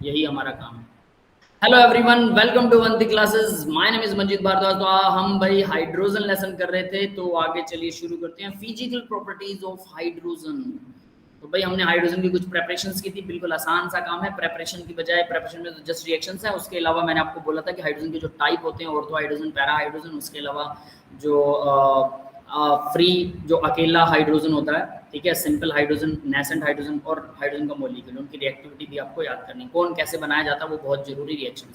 यही हमारा काम है। Hello everyone, welcome to Vanti classes. My name is Manjeet Bhardwaj. तो हम भाई हाइड्रोजन लेसन कर रहे थे, तो आगे चलिए शुरू करते हैं। Physical properties of hydrogen. तो भाई हमने हाइड्रोजन की कुछ प्रेपरेशंस की थी, बिल्कुल आसान सा काम है। प्रेपरेशन की बजाय, प्रेपरेशन में तो जस्ट रिएक्शंस है, उसके अलावा मैंने आपको बोला था कि हाइड्रोजन के जो टाइप होते हैं, ऑर्थो हाइड्रोजन, पैरा हाइड्रोजन, उसके अलावा जो फ्री जो अकेला हाइड्रोजन होता है, ठीक है, सिंपल हाइड्रोजन, नेसेंट हाइड्रोजन और हाइड्रोजन का मॉलिक्यूल, उनकी रिएक्टिविटी भी आपको याद करनी, कौन कैसे बनाया जाता है, वो बहुत जरूरी रिएक्शन है।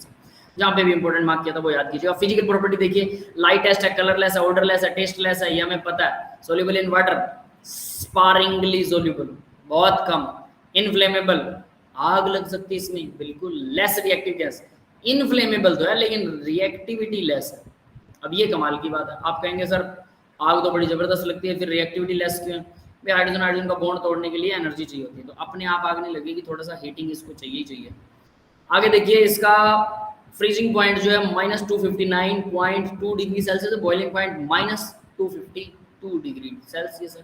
जहाँ पे भी इंपॉर्टेंट मार्क किया था वो याद कीजिएगा। फिजिकल प्रॉपर्टी देखिए, लाइटेस्ट है, कलरलेस है, ऑर्डरलेस है, टेस्टलेस है, ये हमें पता है। Soluble in water, sparingly soluble, बहुत कम। इनफ्लेमेबल, आग लग सकती है इसमें, बिल्कुल। लेस रिएक्टिव गैस, इनफ्लेमेबल तो है लेकिन रिएक्टिविटी लेस है। अब ये कमाल की बात है। आप कहेंगे सर आग तो बड़ी जबरदस्त लगती है, फिर रिएक्टिविटी लेस क्यों है? भाई हाइड्रोजन हाइड्रोजन का बॉन्ड तोड़ने के लिए एनर्जी चाहिए होती है, तो अपने आप आग नहीं लगेगी, थोड़ा सा हीटिंग इसको चाहिए ही चाहिए। आगे देखिए, इसका फ्रीजिंग पॉइंट जो है -259.2 डिग्री सेल्सियस है, बॉइलिंग पॉइंट -252 डिग्री सेल्सियस है।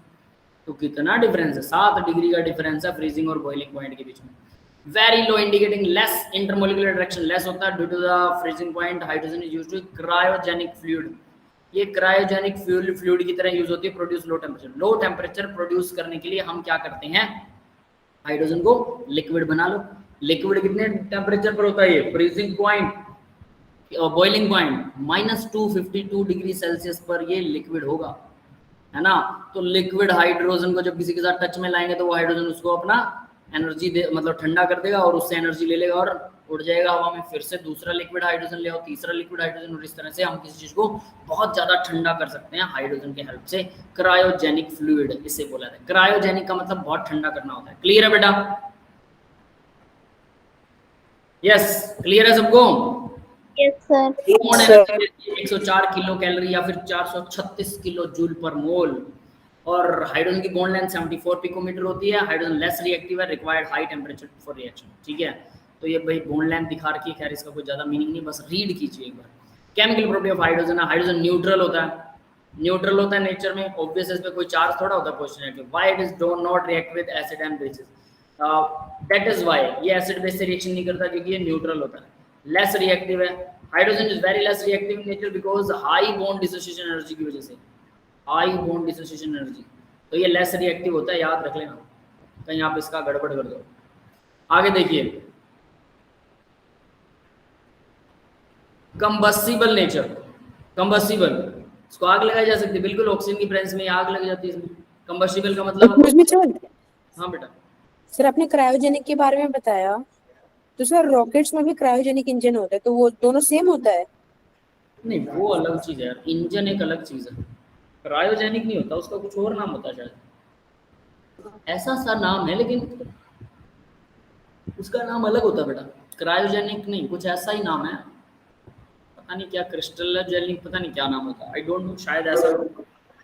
तो कितना डिफरेंस है? 7 डिग्री का डिफरेंस है फ्रीजिंग और बॉइलिंग पॉइंट के बीच में। Very low, indicating less intermolecular interaction, less होता है due to the freezing point. Hydrogen is used to cryogenic fluid, ये क्रायोजेनिक फ्लूइड की तरह यूज होती है। Produce low temperature, low temperature produce करने के लिए हम क्या करते हैं? हाइड्रोजन को लिक्विड बना लो। लिक्विड कितने टेम्परेचर पर होता है? ये freezing point, boiling point -252 degree Celsius पर ये लिक्विड होगा, है ना। तो लिक्विड हाइड्रोजन को जब किसी के साथ टच में लाएंगे तो वो हाइड्रोजन उसको अपना एनर्जी दे, मतलब ठंडा कर देगा और उससे एनर्जी ले लेगा और उड़ जाएगा हवा में। फिर से दूसरा लिक्विड हाइड्रोजन ले आओ, तीसरा लिक्विड हाइड्रोजन, और इस तरह से हम किसी चीज को बहुत ज्यादा ठंडा कर सकते हैं हाइड्रोजन के हेल्प से। क्रायोजेनिक फ्लूइड इसे बोला जाता है। क्रायोजेनिक का मतलब बहुत ठंडा करना होता है। क्लियर है बेटा? यस, क्लियर है सबको? Yes sir. कौन एनर्जी देती है? 104 किलो कैलोरी या फिर 436 किलो जूल पर मोल। और हाइड्रोजन की बॉन्ड लेंथ 74 पिकोमीटर होती है। हाइड्रोजन लेस रिएक्टिव है, required high temperature for reaction, ठीक है। तो ये भाई बॉन्ड लेंथ दिखा रखी है, खैर इसका कोई ज्यादा मीनिंग नहीं, बस रीड कीजिए एक बार। केमिकल प्रॉपर्टी ऑफ हाइड्रोजन है, हाइड्रोजन न्यूट्रल होता है। न्यूट्रल होता है नेचर में, ऑब्वियस है, इसमें कोई चार्ज थोड़ा होता है positive. Why it is do not react with acid and bases, that is why ये एसिड बेस से रिएक्शन नहीं करता, क्योंकि ये न्यूट्रल होता है। लेस रिएक्टिव है, hydrogen is very less reactive in nature because high bond dissociation energy की वजह से, हाई बॉन्ड डिसोसिएशन एनर्जी, तो ये लेस रिएक्टिव होता है, याद रख लेना, कहीं आप इसका गड़बड़ कर दो। आगे देखिए, कंबस्टिबल नेचर, कंबस्टिबल, इसको आग लगाई जा सकती है, बिल्कुल ऑक्सीजन की प्रेजेंस में आग लग जाती है इसमें। कंबस्टिबल का मतलब, हाँ बेटा। सर आपने क्रायोजेनिक के बारे में बताया, तो सर रॉकेट्स में भी क्रायोजेनिक इंजन होता है, तो वो दोनों सेम होता है? नहीं, वो अलग चीज है यार, इंजन एक अलग चीज है, क्रायोजेनिक नहीं होता, उसका कुछ और नाम होता है शायद, ऐसा सा नाम है लेकिन उसका नाम अलग होता है बेटा। क्रायोजेनिक नहीं, कुछ ऐसा ही नाम है, पता नहीं क्या, क्रिस्टल जेलिंग, पता नहीं क्या नाम होता है, आई डोंट नो, शायद ऐसा,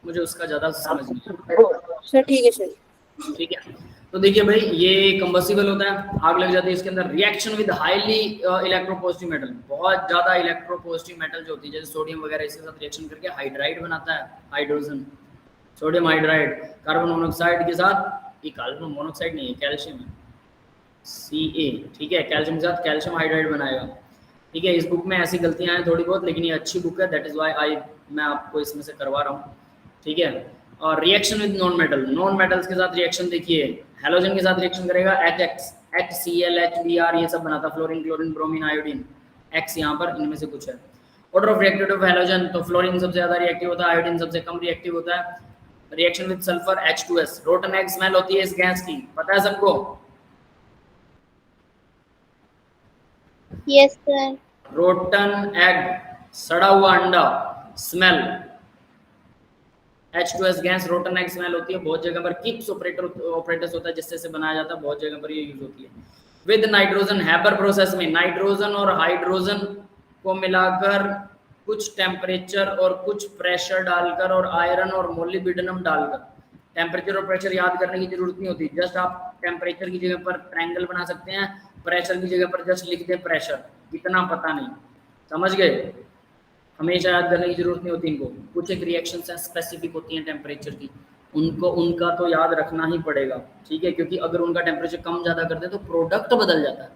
मुझे उसका ज्यादा समझ नहीं। सर ठीक है सर। ठीक है, तो देखिए भाई, ये कंबस्टिबल होता है, आग लग जाती है इसके अंदर। Reaction with highly electropositive metal, बहुत ज्यादा इलेक्ट्रोपॉजिटिव मेटल जो होती है, जैसे सोडियम वगैरह, इसके साथ रिएक्शन करके हाइड्राइड बनाता है hydrogen, sodium hydride. Carbon monoxide के साथ, ये कार्बन मोनोऑक्साइड नहीं है, कैल्शियम है, Ca, ठीक है, कैल्शियम के साथ कैल्शियम हाइड्राइड बनाएगा। ठीक है, इस बुक में ऐसी गलतियां हैं थोड़ी बहुत, लेकिन ये अच्छी बुक है, दैट इज वाई मैं आपको इसमें से करवा रहा हूँ, ठीक है। और reaction with non metal, non metals के साथ रिएक्शन देखिए, हेलोजन के साथ रिएक्शन करेगा, HX, HCl, HBr, ये सब बनाता, fluorine, chlorine, bromine, iodine, X यहाँ पर इनमें से कुछ है। Order of reactivity of halogen, तो फ्लोरीन सबसे ज्यादा रिएक्टिव होता है, आयोडीन सबसे कम रिएक्टिव होता है। Reaction with sulphur, H2S, rotten egg smell होती है इस गैस की, पता है सबको? Yes sir. रोटन एग, सड़ा हुआ अंडा, smell, H2S gas, rotten egg smell होती है, बहुत जगह पर किप्स ऑपरेटर्स होता है जिससे से बनाया जाता है, बहुत जगह पर ये यूज होती है। विद नाइट्रोजन, हैपर प्रोसेस में नाइट्रोजन और हाइड्रोजन को मिलाकर कुछ टेम्परेचर और कुछ प्रेशर डालकर और आयरन और मोलिब्डेनम डालकर, टेम्परेचर और प्रेशर याद करने की जरूरत नहीं होती, जस्ट आप टेम्परेचर की जगह पर ट्रायंगल बना सकते हैं, प्रेशर की जगह पर जस्ट लिख दें प्रेशर, इतना पता नहीं, समझ गए? हमेशा याद करने की जरूरत नहीं होती इनको, कुछ एक रिएक्शंस हैं स्पेसिफिक होती हैं टेम्परेचर की, उनको उनका तो याद रखना ही पड़ेगा, ठीक है, क्योंकि अगर उनका टेम्परेचर कम ज़्यादा कर दे तो प्रोडक्ट बदल जाता है,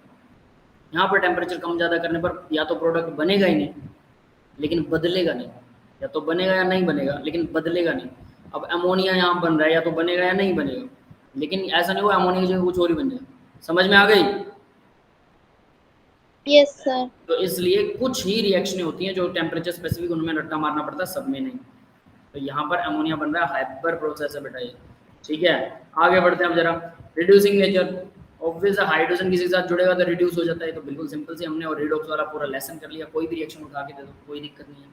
यहाँ पर टेम्परेचर कम ज़्यादा करने पर या तो प्रोडक्ट बनेगा ही नहीं, लेकिन बदलेगा नहीं, या तो बनेगा या नहीं बनेगा, लेकिन बदलेगा नहीं। अब अमोनिया यहाँ बन रहा है, या तो बनेगा या नहीं बनेगा, लेकिन ऐसा नहीं हुआ अमोनिया की जगह कुछ और ही बन जाए। समझ में आ गई? Yes sir. तो इसलिए कुछ ही रिएक्शनें होती हैं जो टेम्परेचर स्पेसिफिक, उनमें रट्टा मारना पड़ता है, सब में नहीं। तो यहाँ पर अमोनिया बन रहा है, हाइपर प्रोसेस है बेटा ये। ठीक है, आगे बढ़ते हैं अब जरा। रिड्यूसिंग नेचर, ऑब्वियस हाइड्रोजन किसी के साथ जुड़ेगा तो रिड्यूस हो जाता है, तो बिल्कुल सिंपल से हमने और रिडॉक्स वाला पूरा लेसन कर लिया। कोई भी रिएक्शन उठा के दे दो, कोई दिक्कत नहीं है।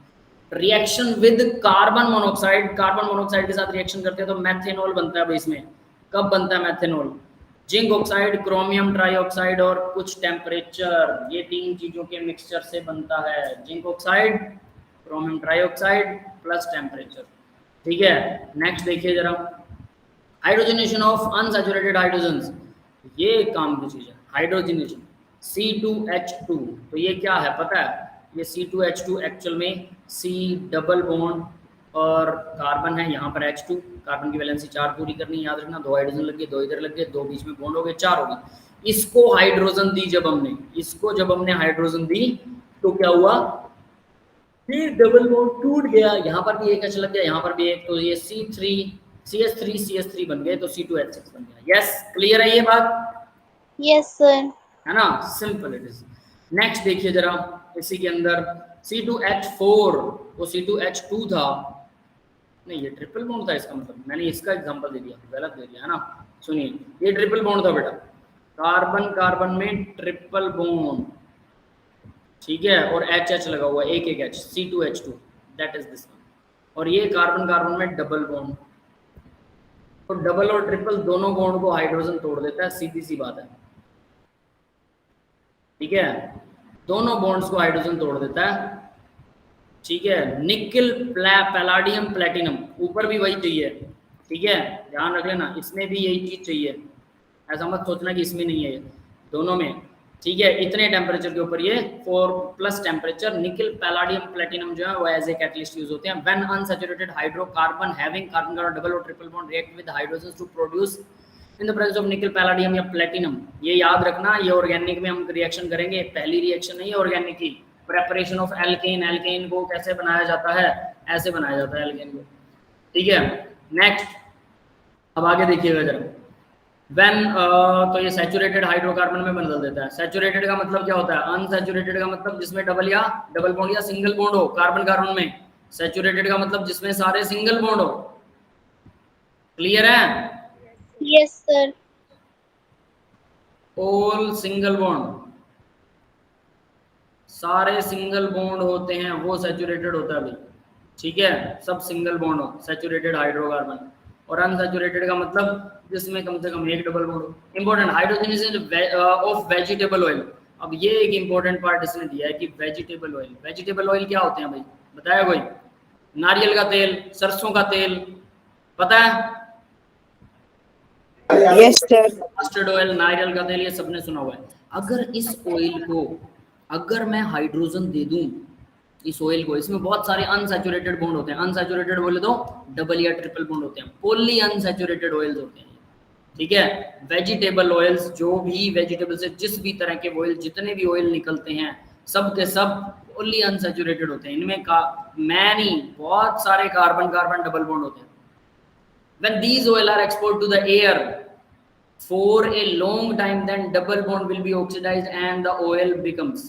Reaction with carbon monoxide, carbon monoxide के साथ रिएक्शन करते हैं तो मैथेनॉल बनता है भाई। इसमें कब बनता है methanol? Zinc oxide, chromium trioxide और कुछ टेम्परेचर, ये तीन चीजों के मिक्सचर से बनता है। Zinc oxide, chromium trioxide plus temperature. ठीक है, नेक्स्ट देखिए जरा, हाइड्रोजनेशन ऑफ अनसैचुरेटेड हाइड्रोजन्स, ये काम की चीज है हाइड्रोजनेशन। C2H2, तो ये क्या है पता है? ये C2H2 एक्चुअल में C डबल बॉन्ड और कार्बन है, यहाँ पर H2, कार्बन की वैलेंसी 4 पूरी करनी है, याद रखना। 2 हाइड्रोजन लग गए, 2 इधर लग गए, 2 बीच में बॉन्ड हो गए, 4 हो गए। इसको हाइड्रोजन दी जब हमने, इसको जब हमने हाइड्रोजन दी तो क्या हुआ? C डबल बॉन्ड टूट गया, यहाँ पर भी एक H लग गया, यहाँ पर भी एक, तो ये CH3 बन गए, तो C2H6 बन गया। यस, क्लियर है ये बात? Yes sir. है ना, सिंपल इट इज। नेक्स्ट देखिए जरा, इसी के अंदर C2H4, वो C2H2 था, नहीं ये ट्रिपल बॉन्ड था, इसका मतलब मैंने इसका एग्जांपल दे दिया, गलत दे दिया है ना। सुनिए, ये ट्रिपल बॉन्ड था बेटा, कार्बन कार्बन में ट्रिपल बॉन्ड, ठीक है, और H लगा हुआ, एक एक H, C2H2, that is this one. और ये कार्बन कार्बन में डबल बॉन्ड, तो डबल और ट्रिपल दोनों बॉन्ड को हाइड्रोजन तोड़ देता है, सीधी सी बात है। ठीक है, दोनों बॉन्ड्स को हाइड्रोजन तोड़ देता है। ठीक है, निकल पैलाडियम प्लेटिनम, ऊपर भी वही चाहिए। ठीक है, ध्यान रख लेना, इसमें भी यही चीज चाहिए, ऐसा मत सोचना कि इसमें नहीं है, ये दोनों में। ठीक है, इतने टेम्परेचर के ऊपर ये 4+ टेम्परेचर निकल पैलाडियम प्लेटिनम जो है वो एज ए कैटलिस्ट यूज होते हैं। When unsaturated hydrocarbon having carbon carbon double और triple bond react with hydrogen to produce in the presence of nickel palladium या प्लेटिनम। ये याद रखना, ये ऑर्गेनिक में हम रिएक्शन करेंगे, पहली रिएक्शन नहीं है ऑर्गेनिक की। प्रेपरेशन ऑफ एल्केन, एल्केन को कैसे बनाया जाता है? ऐसे बनाया जाता है एल्केन को। ठीक है, नेक्स्ट अब आगे देखिएगा जरा। व्हेन तो ये सैचुरेटेड हाइड्रोकार्बन में बदल देता है। सैचुरेटेड का मतलब क्या होता है? अनसैचुरेटेड का मतलब जिसमें डबल बॉन्ड या सिंगल बॉन्ड हो कार्बन कार्बन में। सैचुरेटेड का मतलब जिसमें सारे सिंगल बॉन्ड हो। क्लियर है? Yes sir. All single bond, सारे सिंगल बॉन्ड होते हैं वो सैचुरेटेड होता है भाई। ठीक है, सब सिंगल बॉन्ड हो, सैचुरेटेड हाइड्रोकार्बन। और अनसैचुरेटेड का मतलब जिसमें कम से कम एक डबल बॉन्ड हो। Important, hydrogenation of vegetable oil. अब ये एक इंपॉर्टेंट पार्ट इसने दिया है कि वेजिटेबल ऑयल, वेजिटेबल ऑयल क्या होते हैं भाई, बताया कोई? नारियल का तेल, सरसों का तेल, पता है? Yes sir. मस्टर्ड ऑयल, नारियल का तेल, ये सबने सुना हुआ है। अगर इस ऑयल को, अगर मैं हाइड्रोजन दे दूं इस ऑयल को, इसमें बहुत सारे अनसैचुरेटेड बॉन्ड होते हैं। अनसैचुरेटेड बोले तो डबल या ट्रिपल बॉन्ड होते हैं, पॉली अनसैचुरेटेड ऑयल्स होते हैं। ठीक है, वेजिटेबल ऑयल्स, जो भी वेजिटेबल से जिस भी तरह के ऑयल, जितने भी ऑयल निकलते हैं सब के सब पॉली अनसैचुरेटेड होते हैं। इनमें बहुत सारे कार्बन कार्बन डबल बॉन्ड होते हैं। When these oil are exposed to the air for a long time, then double bond will be oxidized and the oil becomes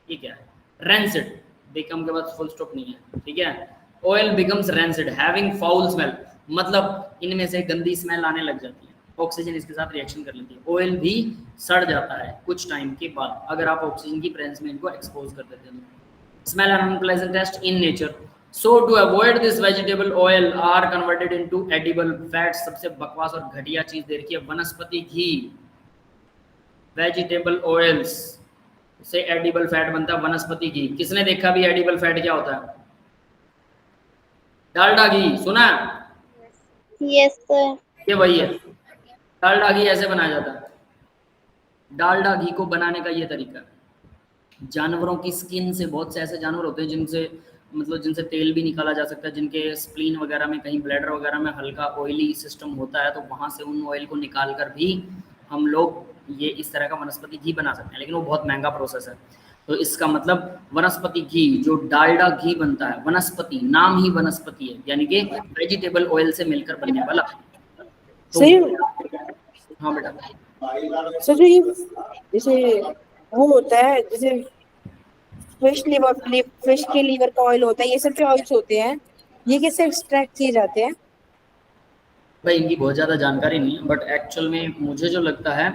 ठीक है rancid। become के बाद full stop नहीं है। ठीक है, oil becomes rancid having foul smell, मतलब इनमें से गंदी स्मेल आने लग जाती है। ऑक्सीजन इसके साथ रिएक्शन कर लेती है, ऑयल भी सड़ जाता है कुछ टाइम के बाद, अगर आप ऑक्सीजन की प्रेजेंस में इनको एक्सपोज कर देते हैं। Smell and unpleasant taste in nature. So to avoid this, vegetable oil are converted into edible fats। सबसे बकवास और घटिया चीज दे रखी है वनस्पति घी। वेजिटेबल ऑयल्स से एडिबल फैट बनता है वनस्पति घी। किसने देखा भी एडिबल फैट क्या होता है? डालडा घी सुना? Yes sir. ये वही है, डालडा घी ऐसे बनाया जाता है। डालडा घी को बनाने का ये तरीका है, जानवरों की स्किन से, बहुत से ऐसे जानवर होते हैं जिनसे तेल भी निकाला जा सकता है, जिनके स्प्लीन वगैरह में, कहीं ब्लैडर वगैरह में हल्का ऑयली सिस्टम होता है, तो वहाँ से उन ऑयल को निकाल कर भी हम लोग ये इस तरह का वनस्पति घी बना सकते हैं, लेकिन वो बहुत महंगा प्रोसेस है। तो इसका मतलब वनस्पति घी, जो डालडा घी बनता है, वनस्पति, नाम ही वनस्पति है, यानी कि वेजिटेबल ऑयल से मिलकर बनने वाला। तो सही। हाँ बेटा, सर जो ये जैसे वो होता है, जैसे फिश के लीवर का ऑयल होता है, ये सब जो ऑयल्स होते हैं ये कैसे एक्सट्रैक्ट किए जाते हैं? भाई इनकी बहुत ज़्यादा जानकारी नहीं है, बट एक्चुअल में मुझे जो लगता है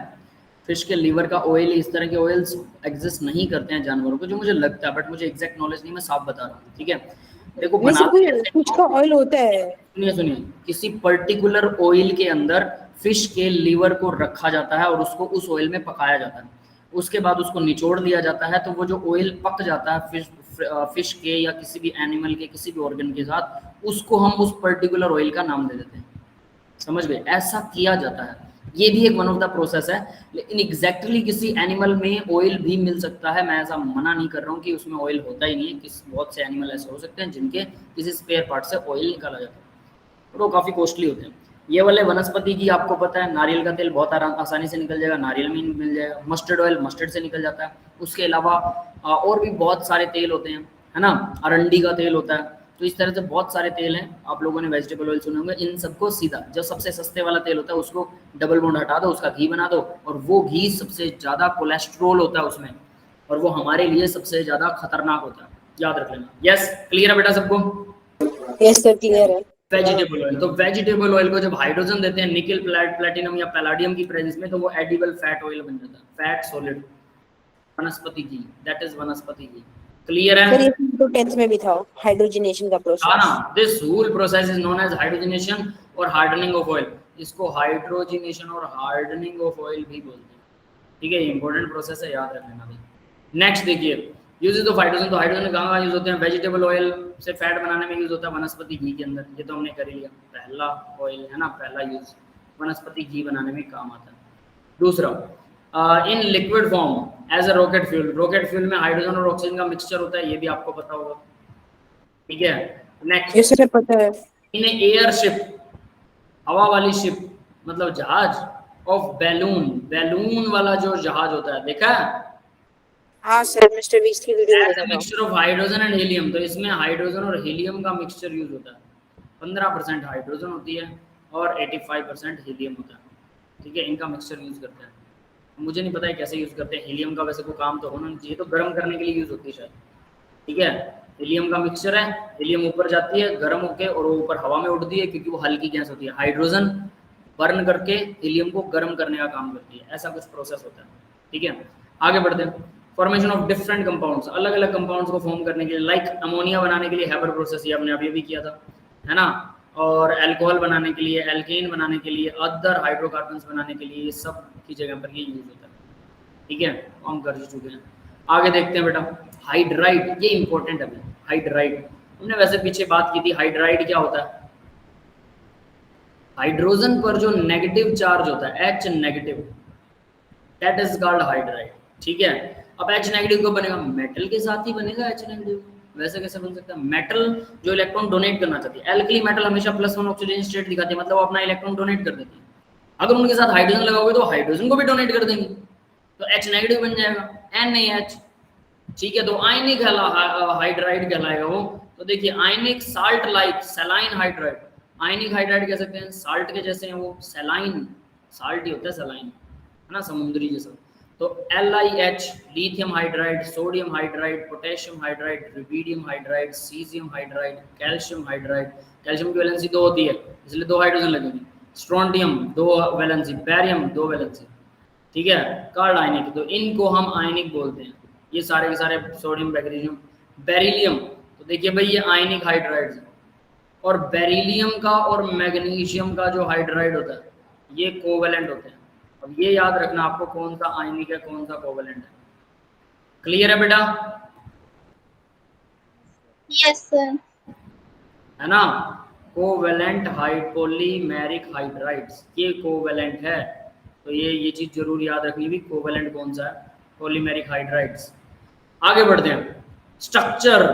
फिश के लीवर का ऑयल, इस तरह के ऑयल्स एग्जिस्ट नहीं करते हैं जानवरों को, जो मुझे लगता है, बट मुझे एग्जैक्ट नॉलेज नहीं, मैं साफ बता रहा हूँ, ठीक है। देखो वैसे बनाते कोई कैसे, कुछ का ऑयल होता है? सुनिए सुनिए, किसी पर्टिकुलर ऑयल के अंदर फिश के लीवर को रखा जाता है और उसको उस ऑयल में पकाया जाता है, उसके बाद उसको निचोड़ दिया जाता है, तो वो जो ऑयल पक जाता है फिश के या किसी भी एनिमल के किसी भी ऑर्गन के साथ, उसको हम उस पर्टिकुलर ऑयल का नाम दे देते हैं, समझ गए, ऐसा किया जाता है। ये भी एक वन ऑफ द प्रोसेस है, लेकिन एग्जैक्टली किसी एनिमल में ऑयल भी मिल सकता है, मैं ऐसा मना नहीं कर रहा हूँ कि उसमें ऑयल होता ही नहीं है, बहुत से एनिमल ऐसे हो सकते हैं जिनके किसी स्पेयर पार्ट से ऑयल निकाला जाता है, और वो काफ़ी कॉस्टली होते हैं। ये वाले वनस्पति की आपको पता है, नारियल का तेल बहुत आसानी से निकल जाएगा, नारियल में मिल जाएगा, मस्टर्ड ऑयल मस्टर्ड से निकल जाता है, उसके अलावा और भी बहुत सारे तेल होते हैं, है ना, अरंडी का तेल होता है, तो इस तरह से बहुत सारे तेल हैं, आप लोगों ने वेजिटेबल ऑयल सुने होंगे, इन सबको सीधा जो सबसे सस्ते वाला तेल होता है उसको डबल बॉन्ड हटा दो, उसका घी बना दो, और वो घी सबसे ज़्यादा कोलेस्ट्रोल होता है उसमें, और वो हमारे लिए सबसे ज़्यादा खतरनाक होता है, याद रख लेना। यस, क्लियर है बेटा सबको? यस सर, क्लियर है। वेजिटेबल ऑयल, तो वेजिटेबल ऑयल को जब हाइड्रोजन देते हैं निकल, प्लेटिनम या पैलाडियम की प्रेजेंस में, तो वो एडिबल फैट ऑयल बन जाता है, फैट सॉलिड, वनस्पति घी, दैट इज वनस्पति घी। क्लियर है? सर ये तो 10th में भी था, हाइड्रोजनेशन का process. This whole process is known as hydrogenation और हार्डनिंग ऑफ ऑयल, इसको हाइड्रोजनेशन और हार्डनिंग ऑफ ऑयल भी बोलते हैं, ठीक है, ये इंपॉर्टेंट प्रोसेस है, याद रख लेना भाई। नेक्स्ट देखिए, यूजेस ऑफ हाइड्रोजन, तो हाइड्रोजन कहाँ यूज होते हैं? वेजिटेबल ऑयल से फैट बनाने में यूज होता है, वनस्पति घी के अंदर, ये तो हमने कर ही लिया, पहला ऑयल है ना, पहला यूज वनस्पति घी बनाने में काम आता है। दूसरा, in liquid form as a rocket fuel, rocket fuel में हाइड्रोजन और ऑक्सीजन का मिक्सचर होता है, ये भी आपको पता होगा, ठीक है। नेक्स्ट, ये सर पता है। इन एयरशिप, हवा वाली शिप, मतलब जहाज, ऑफ बैलून, बैलून वाला जो जहाज होता है, देखा है? हाँ सर, मिस्टर बीस्ट की वीडियो में देखा था। Mixture of hydrogen and helium, तो इसमें हाइड्रोजन और हीलियम का मिक्सचर यूज होता है, 15% हाइड्रोजन होती है और 85% हीलियम होता है, ठीक है, इनका मिक्सचर यूज करते हैं। मुझे नहीं पता है कैसे यूज करते हैं, हीलियम का वैसे कोई काम तो होना नहीं चाहिए, तो गर्म करने के लिए यूज होती है शायद, ठीक है। हीलियम का मिक्सचर है, हीलियम ऊपर जाती है गर्म होके और वो ऊपर हवा में उड़ती है, क्योंकि वो हल्की गैस होती है, हाइड्रोजन बर्न करके हीलियम को गर्म करने का काम करती है, ऐसा कुछ प्रोसेस होता है, ठीक है। आगे बढ़ते हैं, फॉर्मेशन ऑफ डिफरेंट कंपाउंड्स, अलग अलग कंपाउंड्स को फॉर्म करने के लिए, लाइक अमोनिया बनाने के लिए हैबर प्रोसेस, ये हमने अभी भी किया था, है ना, और अल्कोहल बनाने के लिए, एल्केन बनाने के लिए, अदर हाइड्रोकार्बन्स बनाने के लिए, ये सब की जगह पर ये यूज होता है, ठीक है, हम कर चुके हैं। आगे देखते हैं बेटा, हाइड्राइड, ये इंपॉर्टेंट है, हाइड्राइड हमने वैसे पीछे बात की थी, हाइड्राइड क्या होता है? हाइड्रोजन पर जो नेगेटिव चार्ज होता है, H negative, that is called hydride, ठीक है। अब H नेगेटिव कब बनेगा? मेटल के साथ ही बनेगा H नेगेटिव, वैसे कैसे बन सकता है? मेटल जो इलेक्ट्रॉन डोनेट करना चाहती है, एल्कली मेटल हमेशा +1 ऑक्सीजन स्टेट दिखाती है, मतलब वो अपना इलेक्ट्रॉन डोनेट कर देती है, अगर उनके साथ हाइड्रोजन लगाओगे तो हाइड्रोजन को भी डोनेट कर देंगे, तो H नेगेटिव बन जाएगा, NaH, ठीक है। तो आयनिक हाइड्राइड कहलाएगा वो, तो देखिए आयनिक साल्ट लाइक सलाइन हाइड्राइड, आयनिक हाइड्राइड कह सकते हैं, साल्ट के जैसे हैं वो, सलाइन साल्ट ही होता है, सलाइन है ना, समुद्री जैसा। तो LiH, lithium hydride, sodium hydride, potassium hydride, rubidium hydride, caesium hydride, calcium hydride, calcium की वैलेंसी 2 होती है इसलिए 2 हाइड्रोजन लगेंगे, स्ट्रोंटियम 2 वैलेंसी, बैरियम 2 वैलेंसी, ठीक है, कार्ड आयनिक, तो इनको हम आयनिक बोलते हैं, ये सारे के सारे, सोडियम, मैग्नीशियम, बेरिलियम, तो देखिए भाई ये आयनिक हाइड्राइड्स है, और बेरिलियम का और मैग्नीशियम का जो हाइड्राइड होता है ये कोवेलेंट होते हैं। अब ये याद रखना आपको कौन सा आयनिक है कौन सा कोवेलेंट है, क्लियर है बेटा? Yes sir. है ना, कोवेलेंट पॉलीमेरिक हाइड्राइड्स, ये कोवेलेंट है, तो ये चीज जरूर याद रखनी भी, कोवेलेंट कौन सा है? Polymeric hydrides. आगे बढ़ते हैं, structure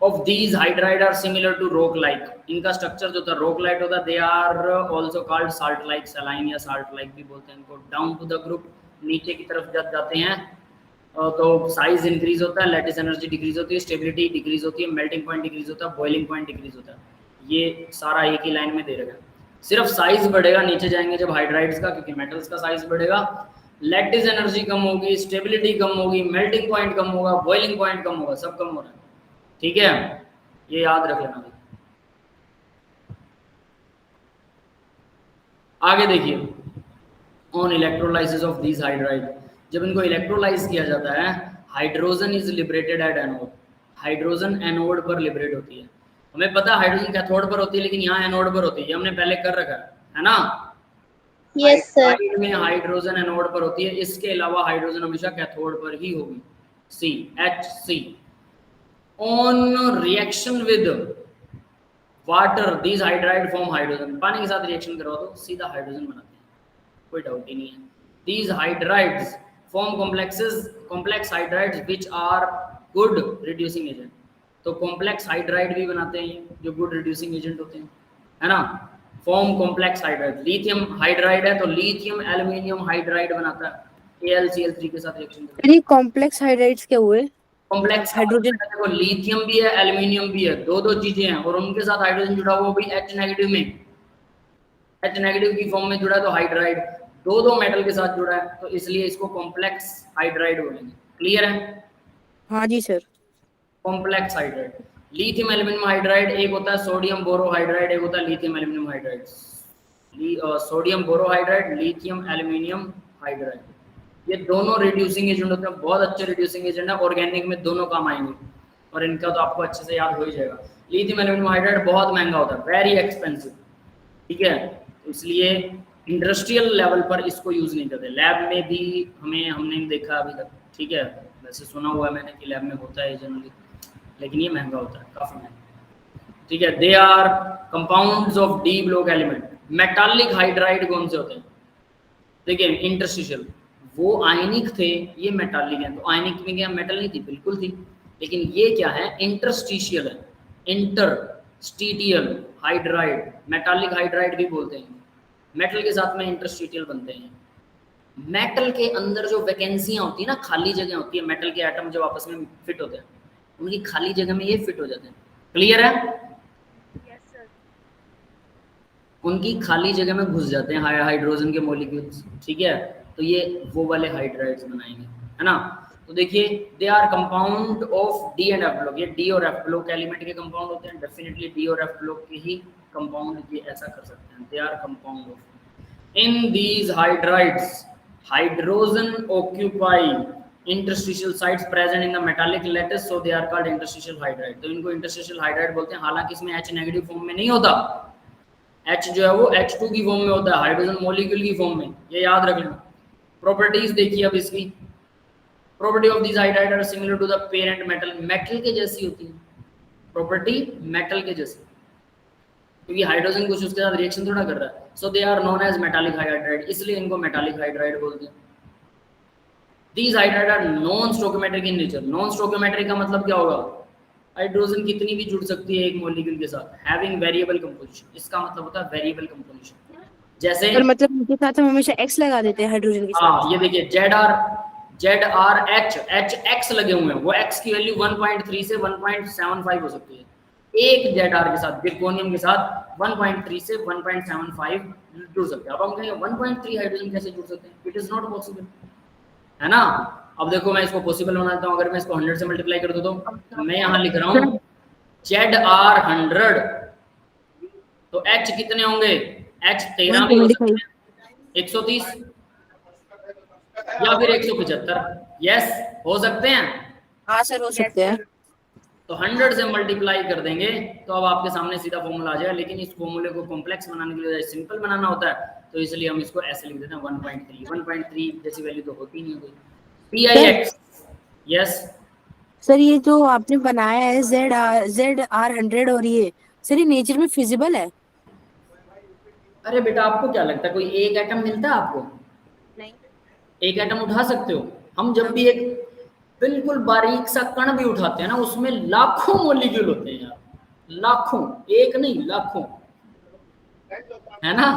of these hydride are similar to rock like, इनका स्ट्रक्चर जो था रॉक लाइक होता है, they are also called salt like, saline या साल्ट लाइक भी बोलते हैं इनको। डाउन टू द ग्रुप नीचे की तरफ जब जाते हैं तो साइज इंक्रीज होता है, लैटिस एनर्जी डिक्रीज होती है, स्टेबिलिटी डिक्रीज होती है, मेल्टिंग पॉइंट डिक्रीज होता है, बॉइलिंग पॉइंट डिक्रीज होता है। ये सारा एक ही लाइन में दे रखा है। सिर्फ साइज बढ़ेगा नीचे जाएंगे जब हाइड्राइड्स का, क्योंकि मेटल्स का साइज बढ़ेगा, लैटिस एनर्जी कम होगी, स्टेबिलिटी कम होगी, मेल्टिंग पॉइंट कम होगा, बॉइलिंग पॉइंट कम होगा, सब कम हो रहा है। ठीक है, ये याद रख लेना भाई। आगे देखिए, on electrolysis of these hydride, जब इनको इलेक्ट्रोलाइज किया जाता है, hydrogen is liberated at anode. Hydrogen anode पर लिबरेट होती है। हमें पता है हाइड्रोजन कैथोड पर होती है, लेकिन यहाँ एनोड पर होती है, हमने पहले कर रखा है ना। Yes sir. हाइड्राइड में हाइड्रोजन एनोड पर होती है, इसके अलावा हाइड्रोजन हमेशा कैथोड पर ही होगी। C H C on reaction with water these hydride form hydrogen. पानी के साथ रिएक्शन करवा दो, सीधा हाइड्रोजन बनाते हैं, कोई डाउट ही नहीं है। These hydrides form complex hydrides which are good reducing agent. तो कॉम्प्लेक्स हाइड्राइड भी बनाते हैं जो गुड रिड्यूसिंग एजेंट होते हैं, है ना। Form complex hydride, lithium hydride है तो लिथियम एल्यूमिनियम हाइड्राइड बनाता है AlCl3 के साथ रिएक्शन करता है। ये कॉम्प्लेक्स हाइड्राइड्स क्या हुए? कॉम्प्लेक्स हाइड्रोजन देखो, लिथियम भी है, एल्यूमिनियम भी है, दो चीजें हैं, और उनके साथ हाइड्रोजन जुड़ा हुआ भी H नेगेटिव में, H नेगेटिव की फॉर्म में जुड़ा है, तो हाइड्राइड दो मेटल के साथ जुड़ा है, तो इसलिए इसको कॉम्प्लेक्स हाइड्राइड बोलेंगे। क्लियर है? हाँ जी sir. Complex hydride, lithium aluminium hydride एक होता है सोडियम बोरोहाइड्राइड, एक होता है lithium aluminium hydride. Sodium borohydride, lithium aluminium hydride, ये दोनों रिड्यूसिंग एजेंट होते हैं, बहुत अच्छे रिड्यूसिंग एजेंट है, ऑर्गेनिक में दोनों काम आएंगे, और इनका तो आपको अच्छे से याद हो ही जाएगा। लिथियम एल्यूमिनियम हाइड्राइड बहुत महंगा होता है, वेरी एक्सपेंसिव, ठीक है, इसलिए इंडस्ट्रियल लेवल पर इसको यूज नहीं करते। लैब में भी हमने देखा अभी तक, ठीक है, वैसे सुना हुआ है मैंने कि लैब में होता है जनरली, लेकिन ये महंगा होता है, काफी महंगा। ठीक है, they are compounds of d block element. Metallic hydride कौन से होते हैं? देखिए, इंटरस्टिशियल, वो आयनिक थे, ये मेटालिक हैं। तो आयनिक में क्या मेटल नहीं थी? बिल्कुल थी, लेकिन ये क्या है? इंटरस्टिशियल है, इंटरस्टिटियल हाइड्राइड, मेटालिक हाइड्राइड भी बोलते हैं। मेटल के साथ में इंटरस्टिटियल बनते हैं। मेटल के अंदर जो वैकेंसियां होती है ना, खाली जगह होती है, मेटल के एटम जब आपस में फिट होते हैं, उनकी खाली जगह में ये फिट हो जाते हैं। क्लियर है? Yes sir. उनकी खाली जगह में घुस जाते हैं हाइड्रोजन के मॉलिक्यूल्स, ठीक है, तो ये वो वाले हाइड्राइड्स बनाएंगे, है ना। तो देखिए, they are compound of d and f block. ये डी और एफ ब्लॉक एलिमेंट के कंपाउंड होते हैं, डेफिनेटली डी और एफ ब्लॉक के ही कंपाउंड ये ऐसा कर सकते हैं। They are compound of, in these hydrides hydrogen occupy interstitial sites present in the metallic lattice, so they are called interstitial hydride. तो इनको इंटरस्टिशियल हाइड्राइड बोलते हैं, हालांकि इसमें H नेगेटिव फॉर्म में नहीं होता, H जो है वो H2 की फॉर्म में होता है, हाइड्रोजन मॉलिक्यूल की फॉर्म में, ये याद रख लेना। प्रॉपर्टीज देखिए अब इसकी, property of this hydride are similar to the parent metal, metal के जैसी होती है प्रॉपर्टी, मेटल के जैसी, क्योंकि हाइड्रोजन कुछ उसके साथ रिएक्शन थोड़ा कर रहा है। So they are known as metallic hydride, इसलिए इनको मेटालिक हाइड्राइड बोलते हैं। These hydride are non stoichiometric in nature. Non stoichiometric का मतलब क्या होगा? हाइड्रोजन कितनी भी जुड़ सकती है एक मॉलिक्यूल के साथ, हैविंग वेरिएबल कंपोजिशन, इसका मतलब होता है वेरिएबल कंपोजिशन। जैसे पर मतलब उनके साथ हम हमेशा X लगा देते हैं हाइड्रोजन के साथ। हाँ, ये देखिए ZR H लगे हुए हैं, वो X की वैल्यू 1.3 से 1.75 हो सकती है। एक ZR के साथ, जिरकोनियम के साथ 1.3 से 1.75 जुड़ सकते हैं। अब हम कहेंगे 1.3 हाइड्रोजन कैसे जुड़ सकते हैं? इट इज नॉट पॉसिबल, है ना। अब देखो, मैं इसको पॉसिबल बनाता हूँ। अगर मैं इसको 100 से मल्टीप्लाई कर दूँ तो मैं यहाँ लिख रहा हूँ ZR 100, तो H कितने होंगे? H 13 भी हो सकते हैं, 130 या फिर 175, यस हो सकते हैं। हाँ सर, हो सकते हैं। तो 100 से मल्टीप्लाई कर देंगे तो अब आपके सामने सीधा फॉर्मूला आ जाएगा, लेकिन इस फॉर्मूले को कॉम्प्लेक्स बनाने के लिए सिंपल बनाना होता है, तो इसलिए हम इसको ऐसे लिख देते हैं 1.3 जैसी वैल्यू तो होती नहीं कोई, PIX। यस सर, ये जो आपने बनाया है ZR 100 और ये सर, ये नेचर में फिजिबल है? अरे बेटा, आपको क्या लगता है कोई एक एटम मिलता है आपको? नहीं। एक एटम उठा सकते हो? हम जब भी एक बिल्कुल बारीक सा कण भी उठाते हैं ना, उसमें लाखों मॉलिक्यूल होते हैं यार, लाखों, एक नहीं लाखों, है ना।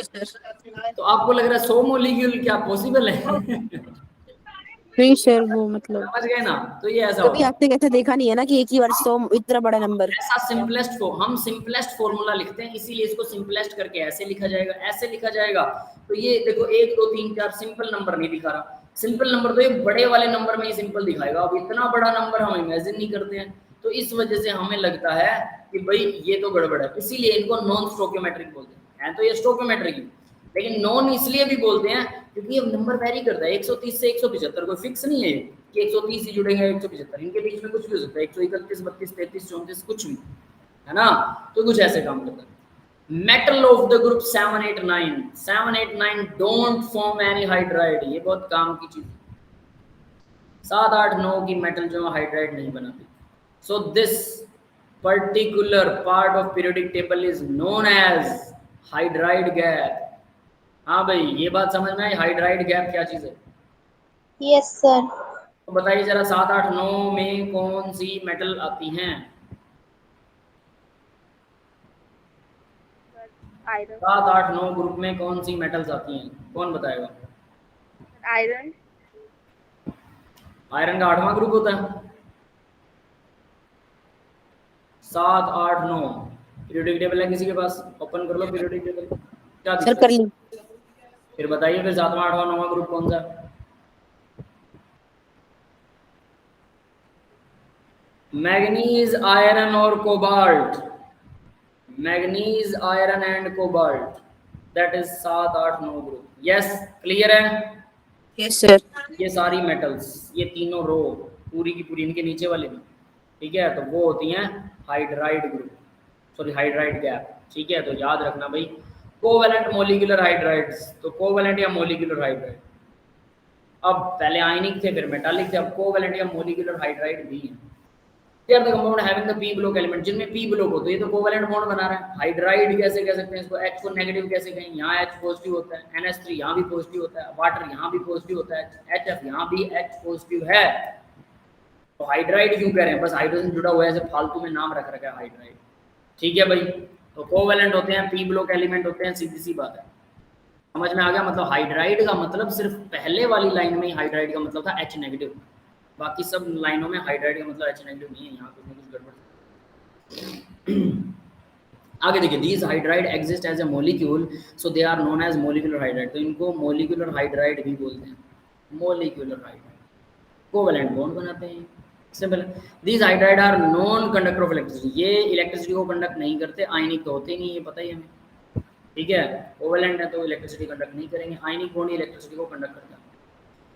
सर। तो आपको लग रहा है 100 मॉलिक्यूल क्या पॉसिबल है? नहीं सर, वो मतलब समझ गए ना? तो ये ऐसा कभी होता है। आपने कैसे देखा नहीं है ना कि एक ही वर्ष तो इतना बड़ा नंबर। ऐसा सिंपलेस्ट फॉर्म, हम सिंपलेस्ट फॉर्मूला लिखते हैं, इसीलिए इसको सिंपलेस्ट करके ऐसे लिखा जाएगा, ऐसे लिखा जाएगा। तो ये देखो 1 2 3 4 सिंपल नंबर नहीं दिखा रहा। सिंपल नंबर तो ये बड़े वाले नंबर में ही सिंपल दिखाएगा। अब इतना बड़ा नंबर हम इमेजिन नहीं करते हैं, तो इस वजह से हमें लगता है कि भाई ये तो गड़बड़ है, इसीलिए इनको नॉन स्टोकियोमेट्रिक बोलते हैं। तो ये स्टोकियोमेट्रिक ही, लेकिन नॉन इसलिए भी बोलते हैं क्योंकि ये नंबर वेरी करता है। 130 से 175 कोई फिक्स नहीं है कि 130 ही जुड़ेंगे 175, इनके बीच में कुछ भी हो सकता है, 131 32 33 34 कुछ भी, है ना? तो कुछ ऐसे काम करता है। Metal of the group 7 8 9, 7 8 9 don't form any hydride, ये बहुत काम की चीज। 7 8 9 की मेटल जो है हाइड्राइड नहीं बनाती। So this particular part of periodic table is known as hydride gap. हाँ भाई, ये बात समझ में आई, हाइड्राइड गैप क्या चीज है? Yes, sir. तो बताइए जरा, 7 8 9 में कौन सी मेटल आती हैं? Iron. 7 8 9 ग्रुप में कौन सी मेटल्स आती हैं, कौन बताएगा? Iron. आयरन का 8वां ग्रुप होता है। 7 8 9 पीरियोडिक टेबल है किसी के पास? ओपन कर लो पीरियोडिक टेबल, क्या सर दिखता कर है? ली। फिर बताइए फिर 7वां 8वां 9वां ग्रुप कौन सा है? मैग्नीज, आयरन और cobalt. Manganese, iron and cobalt, that is 7 8 9 group. Yes, clear है? Yes sir. ये सारी मेटल्स, ये तीनों रो पूरी की पूरी, इनके नीचे वाले भी, ठीक है, तो वो होती हैं hydride group, sorry hydride gap. ठीक है, तो याद रखना भाई, कोवेलेंट मॉलिक्यूलर हाइड्राइड्स, तो कोवेलेंट या मॉलिक्यूलर हाइड्राइड। अब पहले आयनिक थे फिर मेटालिक थे, अब कोवेलेंट या मॉलिक्यूलर हाइड्राइड भी है। यार the compound having the p block element, जिनमें p ब्लॉक हो, तो ये तो कोवेलेंट बॉन्ड बना रहा है। हाइड्राइड कैसे कह सकते हैं इसको? H को नेगेटिव कैसे कहें? यहाँ H पॉजिटिव होता है, NH3 यहाँ भी पॉजिटिव होता है, वाटर यहाँ भी पॉजिटिव होता है, HF यहाँ भी H पॉजिटिव है। तो हाइड्राइड क्यों कह रहे हैं? बस हाइड्रोजन जुड़ा हुआ है, ऐसे फालतू में नाम रख रखा है हाइड्राइड। ठीक है भाई, तो कोवेलेंट होते हैं, p ब्लॉक एलिमेंट होते हैं, सीधी सी बात है। समझ में आ गया? मतलब हाइड्राइड का मतलब सिर्फ पहले वाली लाइन में ही हाइड्राइड का मतलब था H नेगेटिव, बाकी सब लाइनों में हाइड्राइड का मतलब H नेगेटिव नहीं है। यहाँ कुछ ना कुछ गड़बड़। आगे देखिए, these hydride exist as a molecule, so they are known as molecular hydride, तो इनको मॉलिक्यूलर हाइड्राइड भी बोलते हैं। मॉलिक्यूलर हाइड्राइड कोवेलेंट बॉन्ड बनाते हैं, simple. These hydride are non conductor of electricity, ये इलेक्ट्रिसिटी को कंडक्ट नहीं करते, आयनिक तो होते नहीं, ये पता ही हमें। ठीक है, कोवेलेंट है तो इलेक्ट्रिसिटी कंडक्ट नहीं करेंगे, आयनिक बॉन्ड इलेक्ट्रिसिटी को कंडक्ट करता है।